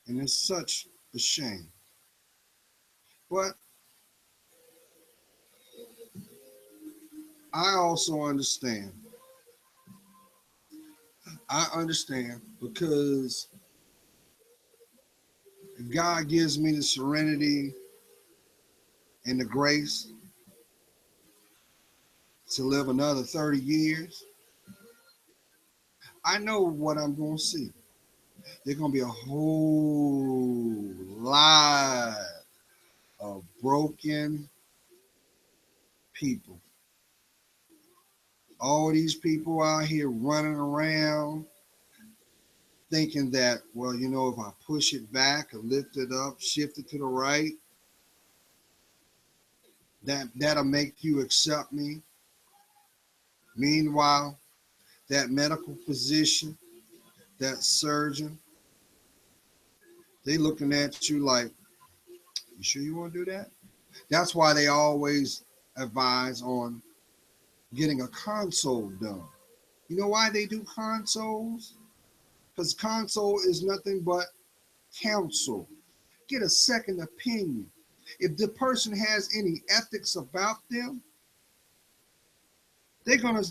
[SPEAKER 1] And it's such a shame. But I also understand. I understand because if God gives me the serenity and the grace to live another 30 years, I know what I'm going to see. There's going to be a whole lot of broken people. All these people out here running around thinking that, well, you know, if I push it back and lift it up, shift it to the right, that'll make you accept me. Meanwhile, that medical physician, that surgeon, they looking at you like, you sure you want to do that? That's why they always advise on getting a console done. You know why they do consoles? Because console is nothing but counsel. Get a second opinion. If the person has any ethics about them, they're gonna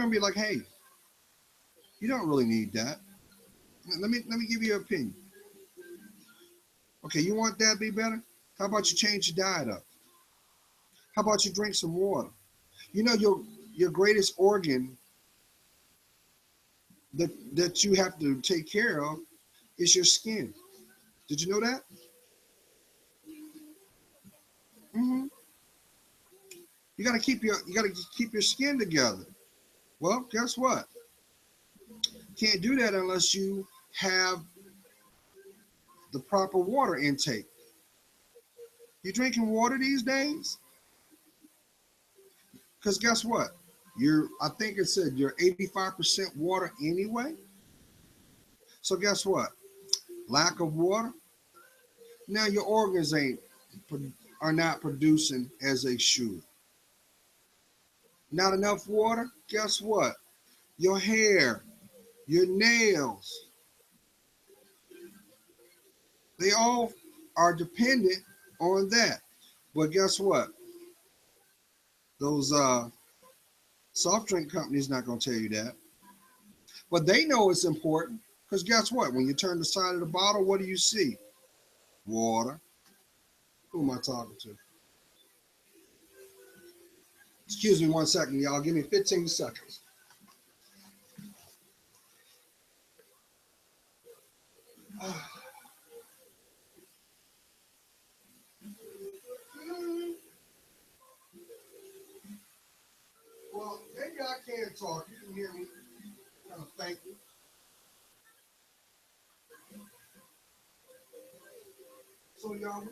[SPEAKER 1] be like, hey, you don't really need that. Let me give you an opinion. Okay, you want that to be better? How about you change your diet up? How about you drink some water? You know your greatest organ that you have to take care of is your skin. Did you know that? Mm-hmm. You gotta keep your skin together. Well, guess what? Can't do that unless you have the proper water intake. You drinking water these days? Because guess what? I think it said you're 85% water anyway. So guess what? Lack of water. Now your organs are not producing as they should. Not enough water. Guess what? Your hair, your nails, they all are dependent on that. But guess what? Those soft drink companies not going to tell you that. But they know it's important because guess what? When you turn the side of the bottle, what do you see? Water. Who am I talking to? Excuse me 1 second, y'all. Give me 15 seconds. Well, maybe I can talk. You can hear me. Kind of thank you. So y'all,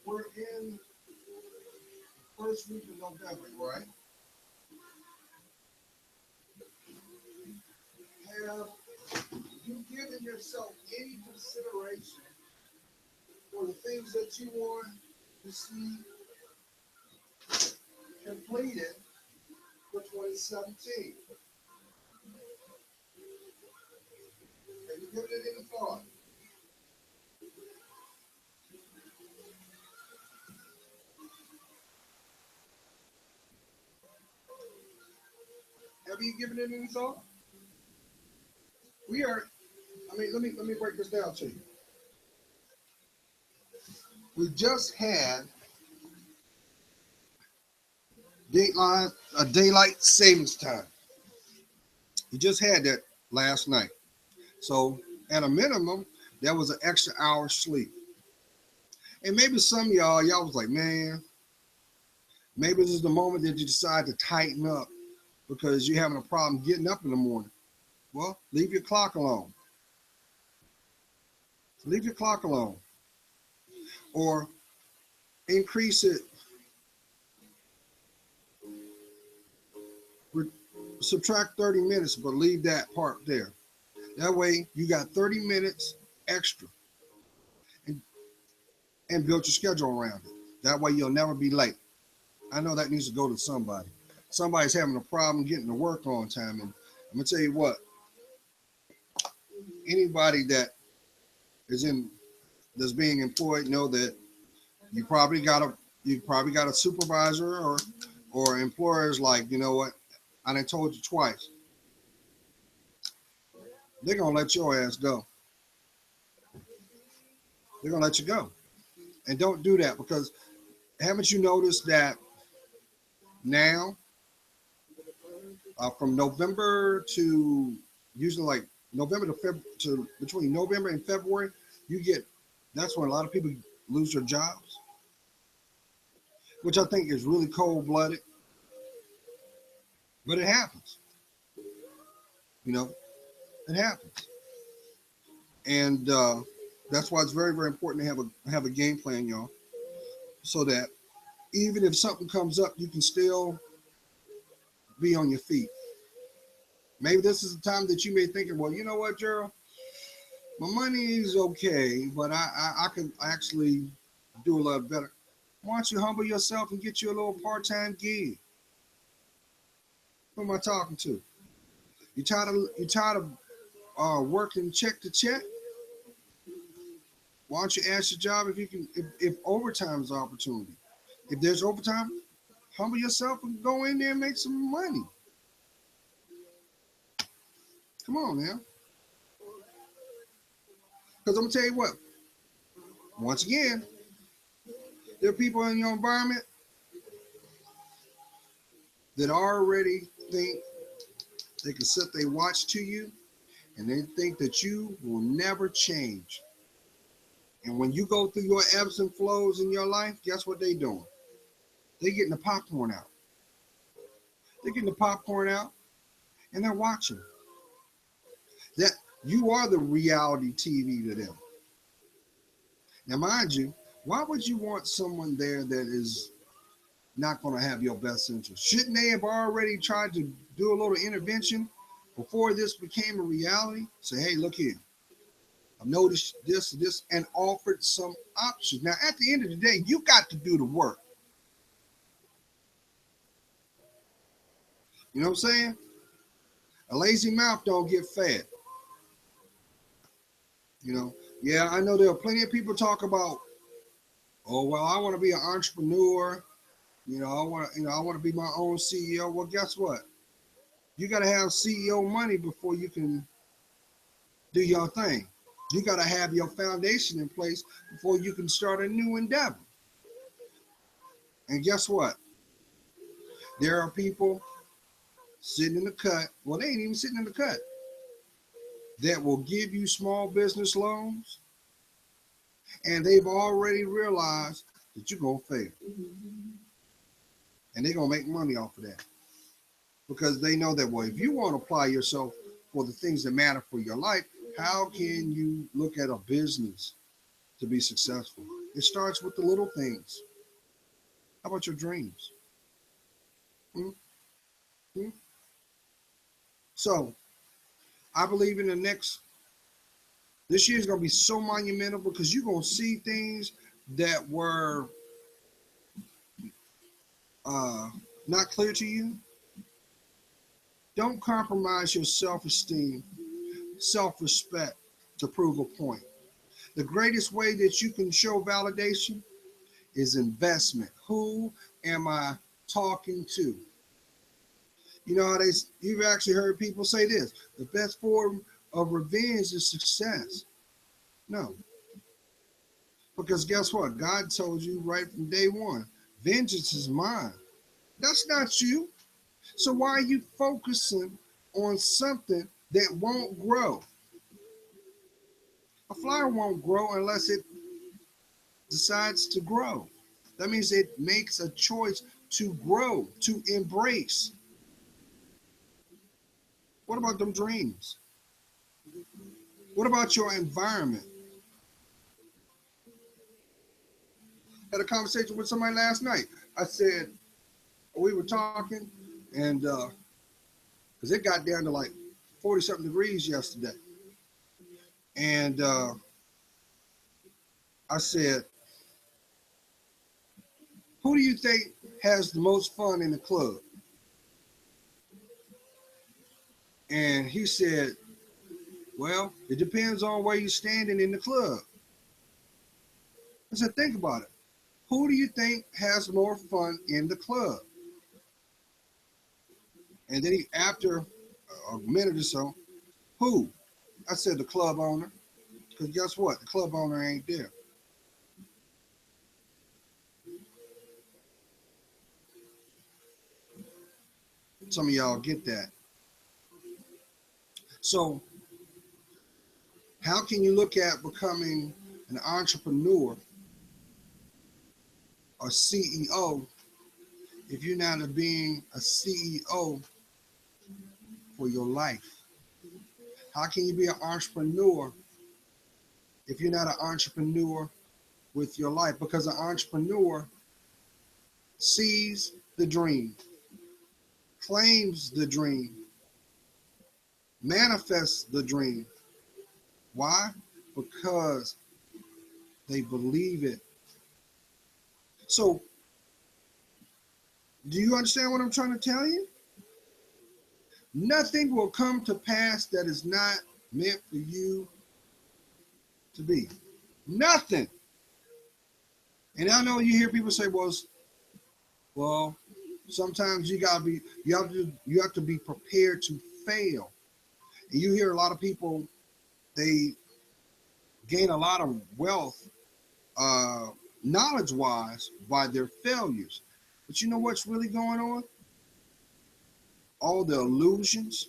[SPEAKER 1] we're in the first week of November, right? Have you given yourself any consideration for the things that you want to see completed for 2017? Have you given it any thought? Have you given it any thought? We are. Let me break this down to you. We just had Dateline a daylight savings time. You just had that last night. So at a minimum, there was an extra hour sleep. And maybe some of y'all was like, man, maybe this is the moment that you decide to tighten up because you're having a problem getting up in the morning. Well, leave your clock alone. Leave your clock alone. Or increase it, subtract 30 minutes, but leave that part there. That way you got 30 minutes extra and, and build your schedule around it. That way you'll never be late. I know that needs to go to somebody. Somebody's having a problem getting to work on time. And I'm going to tell you what, anybody that is in that's being employed know that you probably got a supervisor or employers like, you know what, I done told you twice. They're gonna let your ass go. They're gonna let you go. And don't do that, because haven't you noticed that now, from November to usually like November to between November and February, that's when a lot of people lose their jobs, which I think is really cold-blooded, but it happens. You know, it happens, and that's why it's very, very important to have a game plan, y'all, so that even if something comes up, you can still be on your feet. Maybe this is the time that you may think, well, you know what, Gerald, my money is okay, but I can actually do a lot better. Why don't you humble yourself and get you a little part-time gig? Who am I talking to? You tired of working check to check? Why don't you ask your job if overtime is an opportunity? If there's overtime, humble yourself and go in there and make some money. Come on now. Because I'm going to tell you what, once again, there are people in your environment that already think they can set their watch to you, and they think that you will never change. And when you go through your ebbs and flows in your life, guess what they're doing? They're getting the popcorn out. They're getting the popcorn out, and they're watching. That you are the reality TV to them. Now, mind you, why would you want someone there that is not going to have your best interest? Shouldn't they have already tried to do a little intervention before this became a reality? Say, hey, look here. I've noticed this, and offered some options. Now, at the end of the day, you got to do the work. You know what I'm saying? A lazy mouth don't get fed. You know, yeah, I know there are plenty of people talk about, oh, well, I want to be an entrepreneur. I want to be my own CEO. Well, guess what? You got to have CEO money before you can do your thing. You got to have your foundation in place before you can start a new endeavor. And guess what? There are people sitting in the cut. Well, they ain't even sitting in the cut. That will give you small business loans, and they've already realized that you're going to fail. And they're going to make money off of that. Because they know that, well, if you want to apply yourself for the things that matter for your life, how can you look at a business to be successful? It starts with the little things. How about your dreams? Hmm? So, I believe in this year is going to be so monumental, because you're going to see things that were not clear to you. Don't compromise your self-esteem, self-respect to prove a point. The greatest way that you can show validation is investment. Who am I talking to? You know how you've actually heard people say this: the best form of revenge is success. No. Because guess what? God told you right from day one, vengeance is mine. That's not you. So why are you focusing on something that won't grow? A flower won't grow unless it decides to grow. That means it makes a choice to grow, to embrace. What about them dreams? What about your environment? Had a conversation with somebody last night. I said, we were talking, and because it got down to like 40 something degrees yesterday. And I said, who do you think has the most fun in the club? And he said, well, it depends on where you're standing in the club. I said, think about it. Who do you think has more fun in the club? And then after a minute or so, who? I said, the club owner. Because guess what? The club owner ain't there. Some of y'all get that. So, how can you look at becoming an entrepreneur or CEO if you're not being a CEO for your life? How can you be an entrepreneur if you're not an entrepreneur with your life? Because an entrepreneur sees the dream, claims the dream, manifests the dream. Why? Because they believe it. So, do you understand what I'm trying to tell you? Nothing will come to pass that is not meant for you to be. Nothing. And I know you hear people say, well, sometimes you have to be prepared to fail. And you hear a lot of people, they gain a lot of wealth, knowledge-wise, by their failures. But you know what's really going on? All the illusions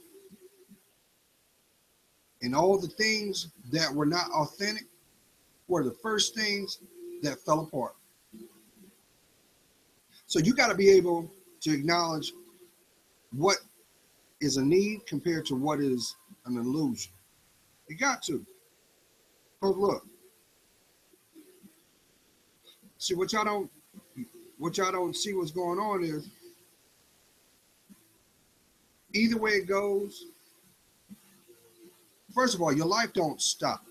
[SPEAKER 1] and all the things that were not authentic were the first things that fell apart. So you got to be able to acknowledge what is a need compared to what is an illusion. You got to. Because look, see what y'all don't see what's going on is either way it goes, first of all, your life don't stop.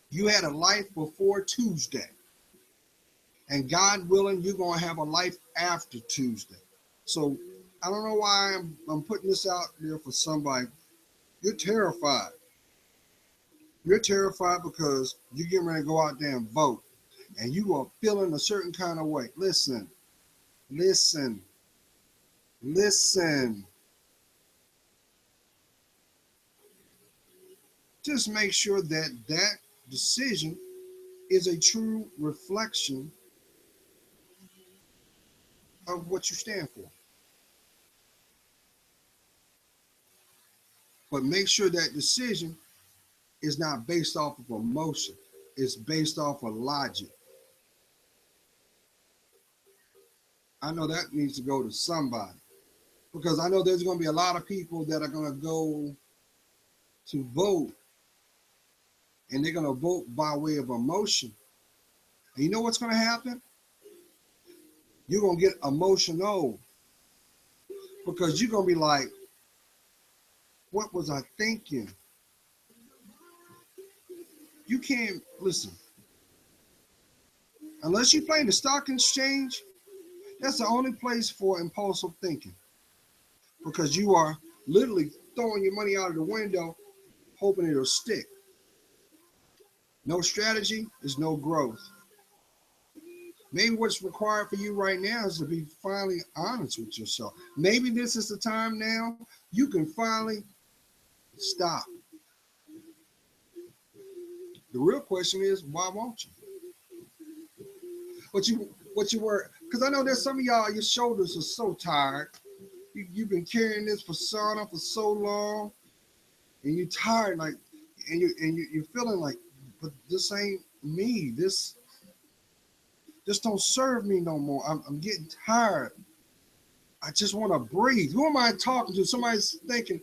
[SPEAKER 1] You had a life before Tuesday. And God willing, you're going to have a life after Tuesday. So I don't know why I'm putting this out there for somebody. You're terrified. You're terrified because you're getting ready to go out there and vote. And you are feeling a certain kind of way. Listen, listen, listen. Just make sure that that decision is a true reflection of what you stand for. But make sure that decision is not based off of emotion. It's based off of logic. I know that needs to go to somebody because I know there's going to be a lot of people that are going to go to vote and they're going to vote by way of emotion. And you know what's going to happen? You're going to get emotional because you're going to be like, what was I thinking? You can't, listen, unless you play in the stock exchange, that's the only place for impulsive thinking because you are literally throwing your money out of the window hoping it'll stick. No strategy is no growth. Maybe what's required for you right now is to be finally honest with yourself. Maybe this is the time now you can finally stop. The real question is, why won't you? What you were, because I know there's some of y'all, your shoulders are so tired. You've been carrying this persona for so long, and you're tired, like, you're feeling like, but this ain't me. This don't serve me no more. I'm getting tired. I just want to breathe. Who am I talking to? Somebody's thinking,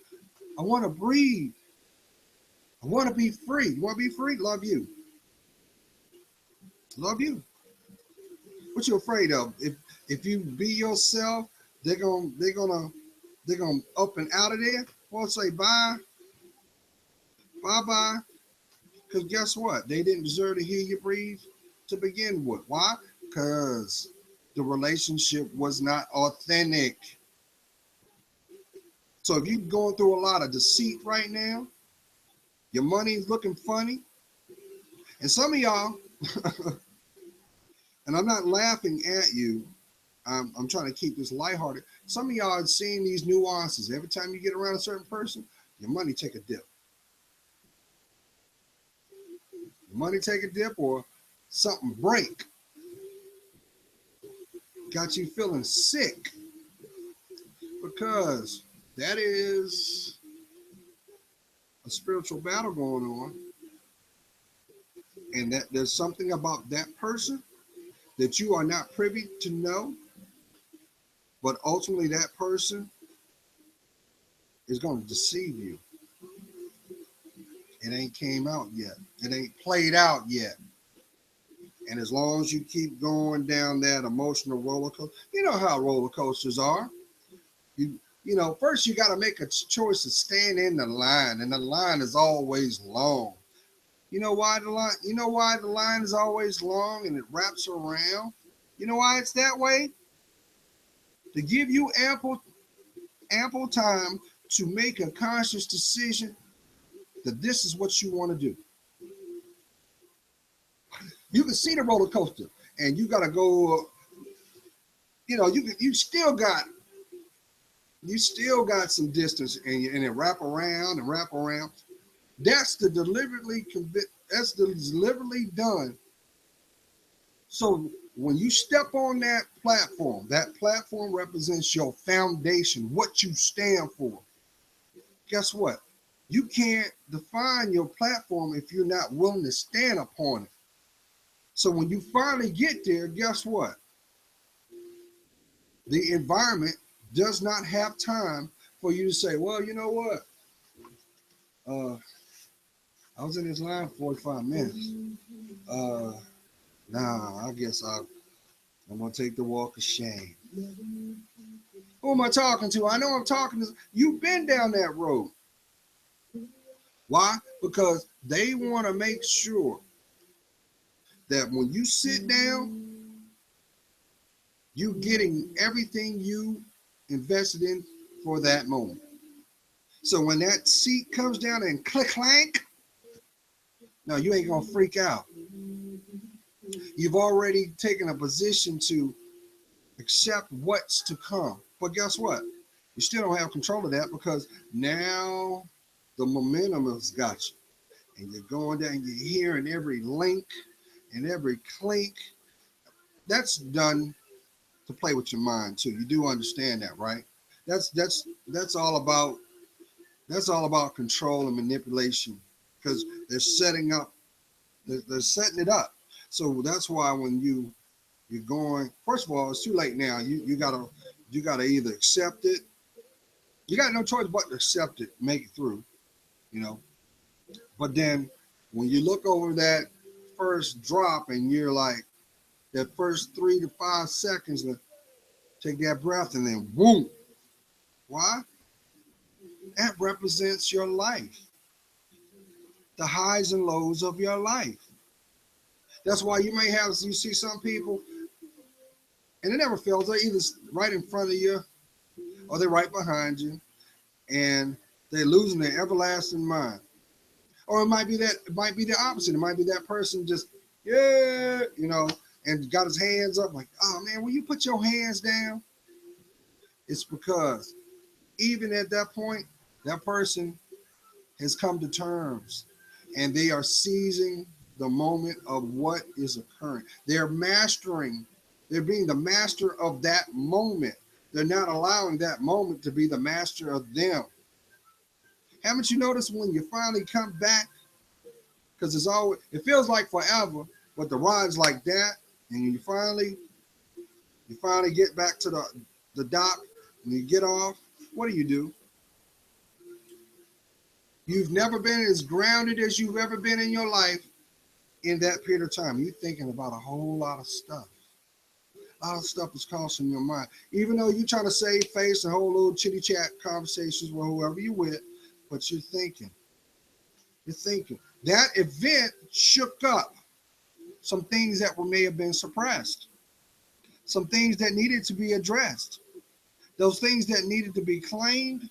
[SPEAKER 1] I want to breathe. I want to be free. You want to be free? Love you. Love you. What you afraid of? If you be yourself, they're gonna up and out of there. Well, say bye, bye bye. Because guess what? They didn't deserve to hear you breathe to begin with. Why? Because the relationship was not authentic. So if you're going through a lot of deceit right now, your money's looking funny, and some of y'all, and I'm not laughing at you, I'm trying to keep this lighthearted. Some of y'all are seeing these nuances. Every time you get around a certain person, your money take a dip. Your money take a dip, or something break. Got you feeling sick, because that is a spiritual battle going on, and that there's something about that person that you are not privy to know, but ultimately that person is going to deceive you. It ain't came out yet. It ain't played out yet. And as long as you keep going down that emotional roller coaster, you know how roller coasters are. You know, first you got to make a choice to stand in the line, and the line is always long. You know why the line? You know why the line is always long and it wraps around? You know why it's that way? To give you ample time to make a conscious decision that this is what you want to do. You can see the roller coaster, and you got to go. You know, you still got some distance, and it wrap around and wrap around. That's the deliberately done. So when you step on that platform represents your foundation, what you stand for. Guess what? You can't define your platform if you're not willing to stand upon it. So when you finally get there, guess what? The environment does not have time for you to say, well, you know what? I was in this line for 45 minutes. Nah, I guess I'm going to take the walk of shame. Who am I talking to? I know I'm talking to, you've been down that road. Why? Because they want to make sure that when you sit down, you're getting everything you invested in for that moment. So when that seat comes down and click clank, no, you ain't gonna freak out. You've already taken a position to accept what's to come. But guess what? You still don't have control of that, because now the momentum has got you. And you're going down, you're hearing every link and every clink. That's done to play with your mind too. You do understand that, right? That's all about control and manipulation, because they're setting it up. So that's why when you're going, first of all, it's too late now. You gotta either accept it. You got no choice but to accept it, make it through, you know. But then when you look over that first drop, and you're like, that first 3 to 5 seconds, to take that breath, and then boom. Why? That represents your life, the highs and lows of your life. That's why you see some people, and it never fails. They're either right in front of you, or they're right behind you, and they're losing their everlasting mind. Or it might be the opposite. It might be that person just, yeah, you know, and got his hands up, like, oh man, will you put your hands down? It's because even at that point, that person has come to terms, and they are seizing the moment of what is occurring. They're being the master of that moment. They're not allowing that moment to be the master of them. Haven't you noticed when you finally come back? Because it feels like forever, but the ride's like that, and you finally get back to the dock, and you get off. What do? You've never been as grounded as you've ever been in your life in that period of time. You're thinking about a whole lot of stuff. A lot of stuff is crossing your mind. Even though you're trying to save face and hold little chitty chat conversations with whoever you're with, but you're thinking. You're thinking. That event shook up some things that may have been suppressed, some things that needed to be addressed, those things that needed to be claimed,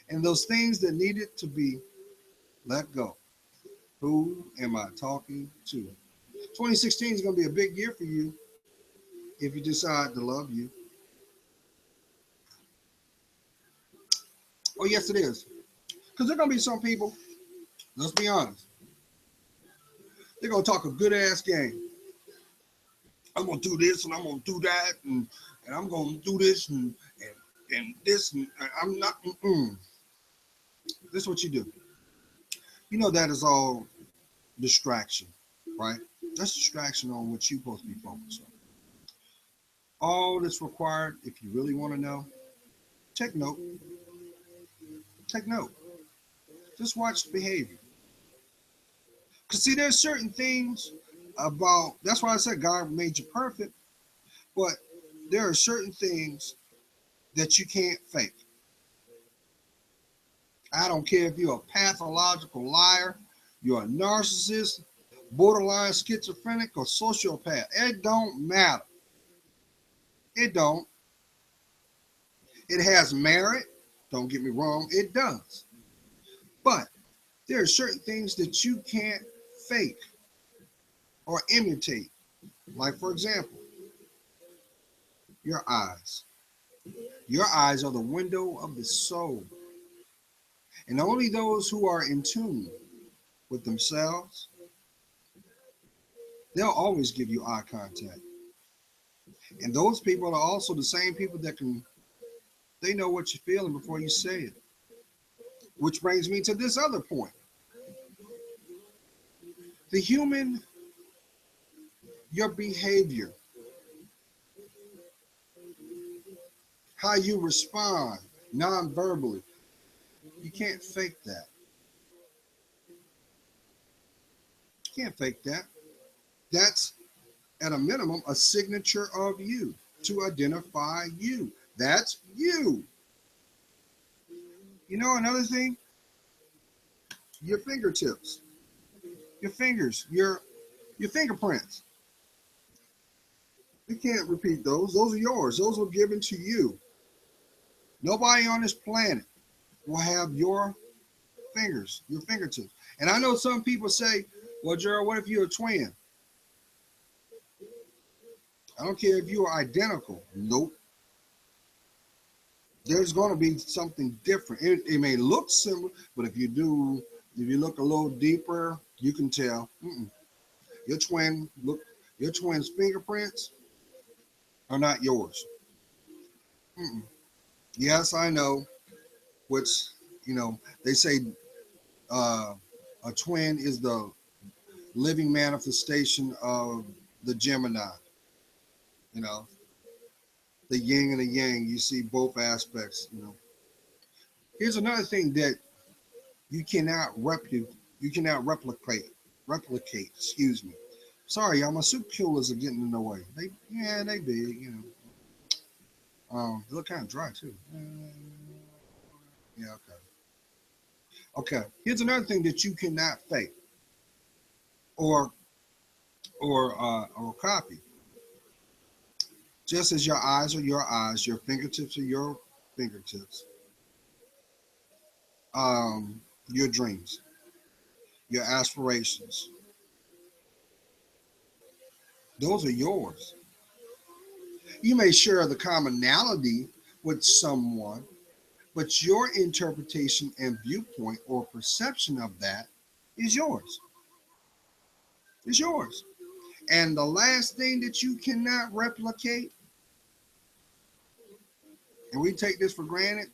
[SPEAKER 1] and those things that needed to be let go. Who am I talking to? 2016 is going to be a big year for you if you decide to love you. Oh, yes, it is. Because there are going to be some people, let's be honest, they're going to talk a good ass game. I'm going to do this and I'm going to do that and I'm going to do this and this. And I'm not. This is what you do. You know that is all distraction, right? That's distraction on what you're supposed to be focused on. All that's required, if you really want to know, take note. Take note. Just watch the behavior. Because see, there's certain things about, that's why I said God made you perfect, but there are certain things that you can't fake. I don't care if you're a pathological liar, you're a narcissist, borderline schizophrenic, or sociopath. It don't matter. It don't. It has merit. Don't get me wrong. It does. But there are certain things that you can't fake or imitate. Like, for example, your eyes. Your eyes are the window of the soul. And only those who are in tune with themselves, they'll always give you eye contact. And those people are also the same people that they know what you're feeling before you say it. Which brings me to this other point. The human, your behavior, how you respond non-verbally, you can't fake that. You can't fake that. That's, at a minimum, a signature of you to identify you. That's you. You know another thing? Your fingertips, your fingers, your fingerprints. You can't repeat those. Those are yours. Those were given to you. Nobody on this planet will have your fingers, your fingertips. And I know some people say, well, Gerald, what if you're a twin? I don't care if you are identical. Nope. There's going to be something different. It may look similar, but if you look a little deeper, you can tell. Your twin's fingerprints are not yours. Yes, I know. Which, they say a twin is the living manifestation of the Gemini. The yin and the yang. You see both aspects. Here's another thing that you cannot replicate. Excuse me. Sorry, y'all. My soup coolers are getting in the way. They big. They look kind of dry too. Yeah. Okay. Here's another thing that you cannot fake or copy. Just as your eyes are your eyes, your fingertips are your fingertips. Your dreams, your aspirations, those are yours. You may share the commonality with someone, but your interpretation and viewpoint or perception of that is yours. It's yours. And the last thing that you cannot replicate and we take this for granted,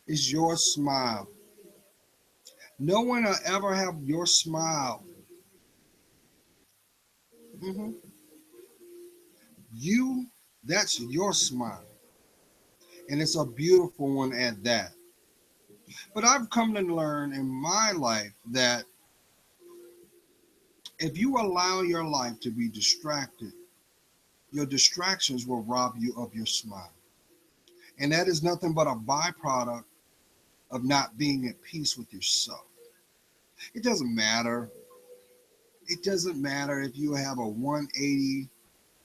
[SPEAKER 1] is your smile. No one will ever have your smile. hmm You, that's your smile. And it's a beautiful one at that. But I've come to learn in my life that if you allow your life to be distracted, your distractions will rob you of your smile. And that is nothing but a byproduct of not being at peace with yourself. It doesn't matter. It doesn't matter if you have a 180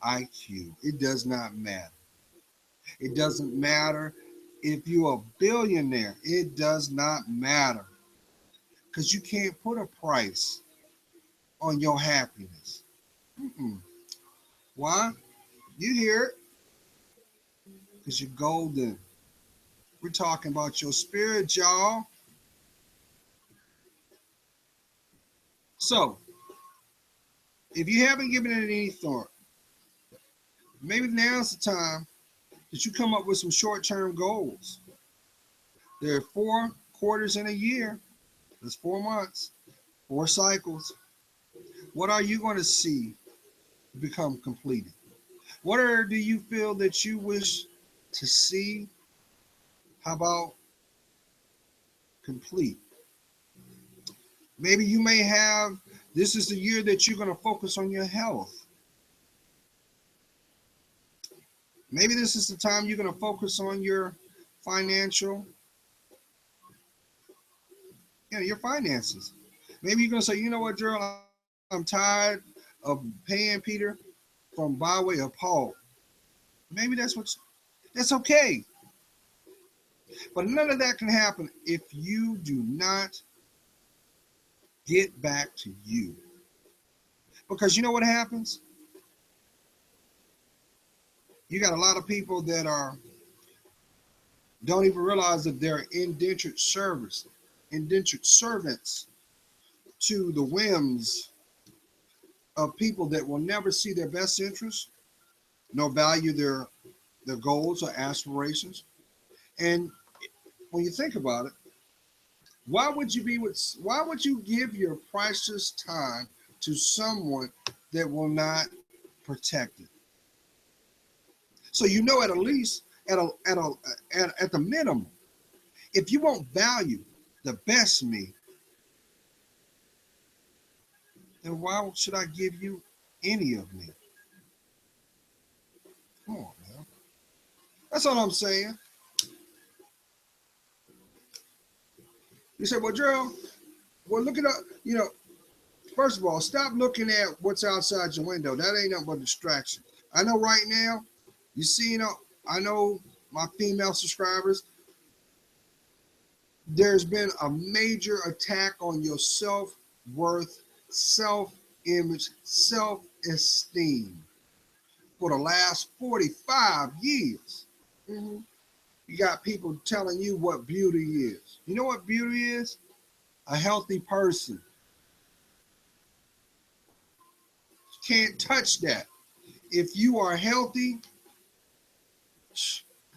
[SPEAKER 1] IQ. It does not matter. It doesn't matter if you're a billionaire. It does not matter. Because you can't put a price on your happiness. Mm-mm. Why? You hear it? Because you're golden. We're talking about your spirit, y'all. So, if you haven't given it any thought, maybe now's the time that you come up with some short-term goals. There are 4 quarters in a year. That's 4 months, 4 cycles. What are you going to see become completed? Do you feel that you wish to see? How about complete? Maybe you may have, this is the year that you're going to focus on your health. Maybe this is the time you're going to focus on your financial, your finances. Maybe you're going to say, you know what, Gerald, I'm tired of paying Peter from by way of Paul. Maybe that's okay. But none of that can happen if you do not get back to you. Because you know what happens? You got a lot of people that don't even realize that they're indentured servants to the whims of people that will never see their best interests, nor value their goals or aspirations. And when you think about it, why would you give your precious time to someone that will not protect it? So you know, at least at the minimum, if you won't value the best me, then why should I give you any of me? Come on, man. That's all I'm saying. You say, well, Gerald, well, look at first of all, stop looking at what's outside your window. That ain't nothing but distraction. I know right now, I know my female subscribers, there's been a major attack on your self-worth, self-image, self-esteem for the last 45 years. Mm-hmm. You got people telling you what beauty is. You know what beauty is? A healthy person. You can't touch that. If you are healthy,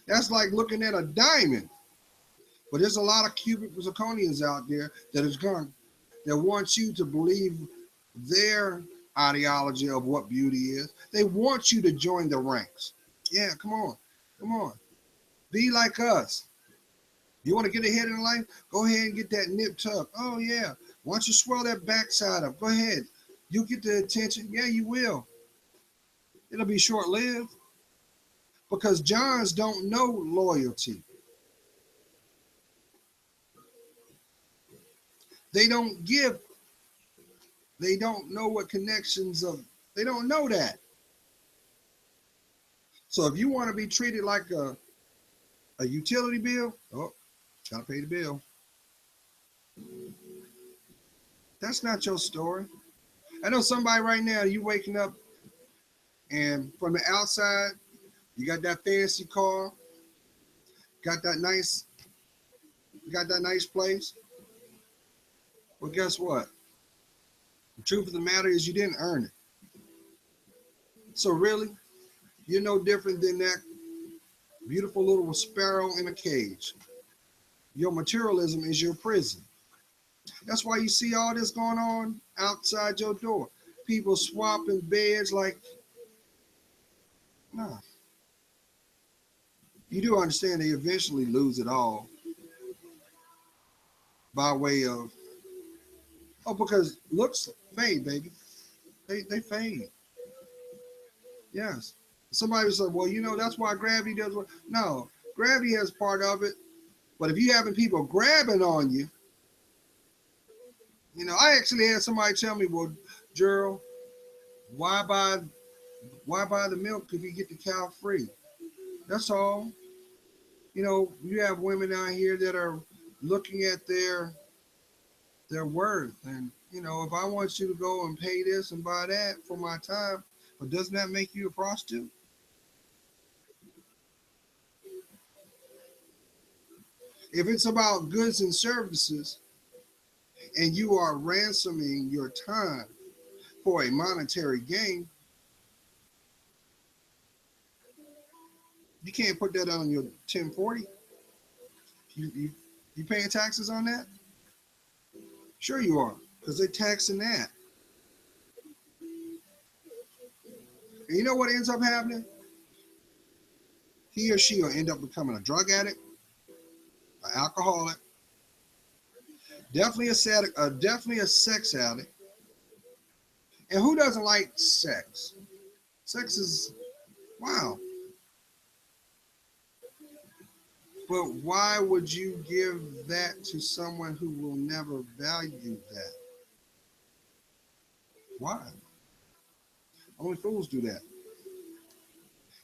[SPEAKER 1] that's like looking at a diamond. But there's a lot of cubic zirconians out there that want you to believe their ideology of what beauty is. They want you to join the ranks. Yeah, come on. Be like us. You want to get ahead in life? Go ahead and get that nip tuck. Oh yeah. Once you swirl that backside up, go ahead. You'll get the attention. Yeah, you will. It'll be short-lived because Johns don't know loyalty. They don't give. They don't know what connections of. They don't know that. So if you want to be treated like a utility bill, oh, gotta pay the bill. That's not your story. I know somebody right now, you waking up and from the outside, you got that fancy car, got that nice place. Well, guess what? The truth of the matter is you didn't earn it. So really, you're no different than Beautiful little sparrow in a cage. Your materialism is your prison. That's why you see all this going on outside your door. People swapping beds like, nah. You do understand they eventually lose it all by way of, oh, because looks fade, baby. They fade. Yes. Somebody was like, well, that's why gravity does what. No, gravity has part of it. But if you having people grabbing on you, I actually had somebody tell me, well, Gerald, why buy the milk if you get the cow free? That's all. You have women out here that are looking at their worth. And, if I want you to go and pay this and buy that for my time, but doesn't that make you a prostitute? If it's about goods and services and you are ransoming your time for a monetary gain, you can't put that on your 1040. You paying taxes on that? Sure you are, because they're taxing that. And you know what ends up happening? He or she will end up becoming a drug addict, an alcoholic, definitely a sex addict. And who doesn't like sex? Sex is wow. But why would you give that to someone who will never value that? Why? Only fools do that.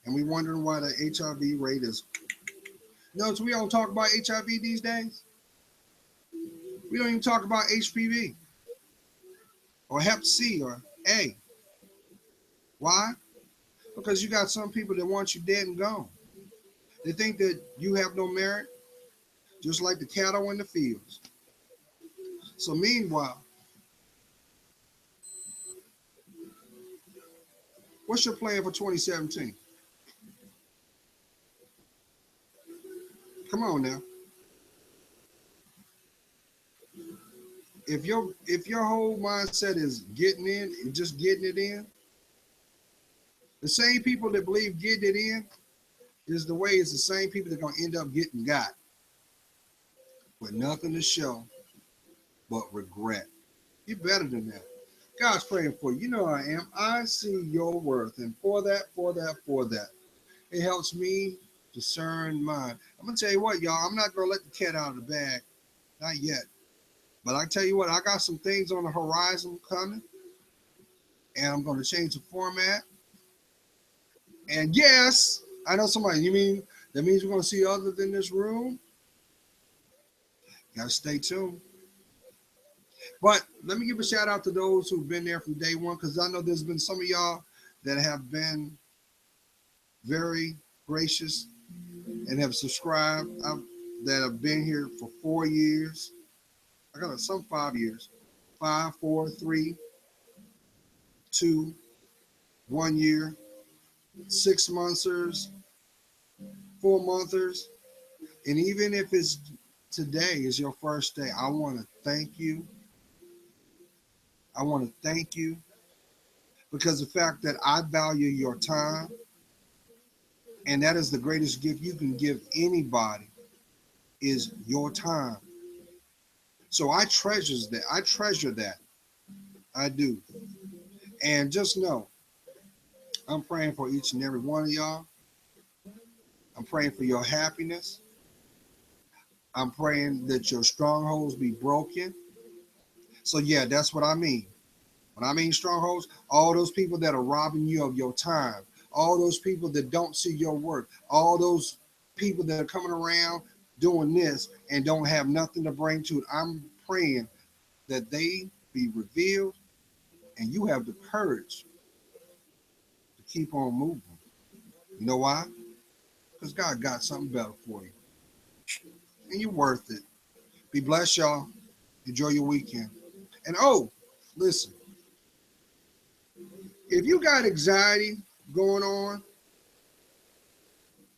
[SPEAKER 1] And we wondering why the HIV rate is. Notice we don't talk about HIV these days. We don't even talk about HPV or Hep C or A. Why? Because you got some people that want you dead and gone. They think that you have no merit, just like the cattle in the fields. So meanwhile, what's your plan for 2017? Come on now. If your whole mindset is getting in and just getting it in, the same people that believe getting it in is the way it's the same people that are going to end up getting got with nothing to show but regret. You're better than that. God's praying for you. You know I am. I see your worth. And for that, it helps me discern mine. I'm going to tell you what, y'all. I'm not going to let the cat out of the bag. Not yet. But I tell you what, I got some things on the horizon coming. And I'm going to change the format. And yes, I know somebody, you mean that means we're going to see other than this room? Got to stay tuned. But let me give a shout out to those who've been there from day one, because I know there's been some of y'all that have been very gracious and have subscribed, that have been here for 4 years. I got some 5 years. 5, 4, 3, 2, 1 year, 6 monthers, 4 monthers. And even if it's today is your first day, I want to thank you. I want to thank you because the fact that I value your time, and that is the greatest gift you can give anybody, is your time. So I treasure that. I do. And just know, I'm praying for each and every one of y'all. I'm praying for your happiness. I'm praying that your strongholds be broken. So yeah, that's what I mean. When I mean strongholds, all those people that are robbing you of your time, all those people that don't see your work, all those people that are coming around doing this and don't have nothing to bring to it, I'm praying that they be revealed and you have the courage to keep on moving. You know why? Because God got something better for you. And you're worth it. Be blessed, y'all. Enjoy your weekend. And oh, listen, if you got anxiety going on,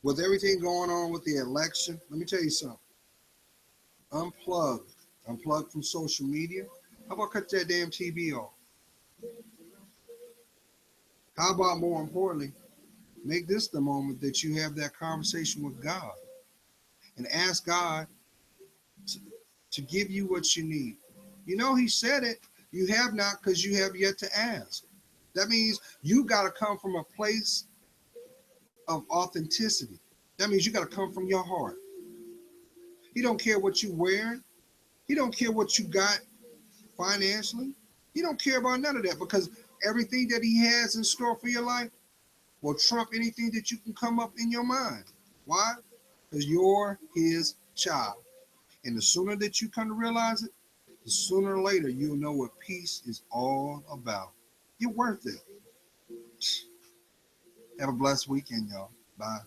[SPEAKER 1] With everything going on with the election, let me tell you something. Unplug. Unplug from social media. How about cut that damn TV off? How about, more importantly, make this the moment that you have that conversation with God and ask God to give you what you need. You know, He said it. You have not because you have yet to ask. That means you got to come from a place of authenticity. That means you got to come from your heart. He don't care what you wear. He don't care what you got financially. He don't care about none of that because everything that He has in store for your life will trump anything that you can come up in your mind. Why? Because you're His child. And the sooner that you come to realize it, the sooner or later you'll know what peace is all about. You're worth it. Have a blessed weekend, y'all. Bye.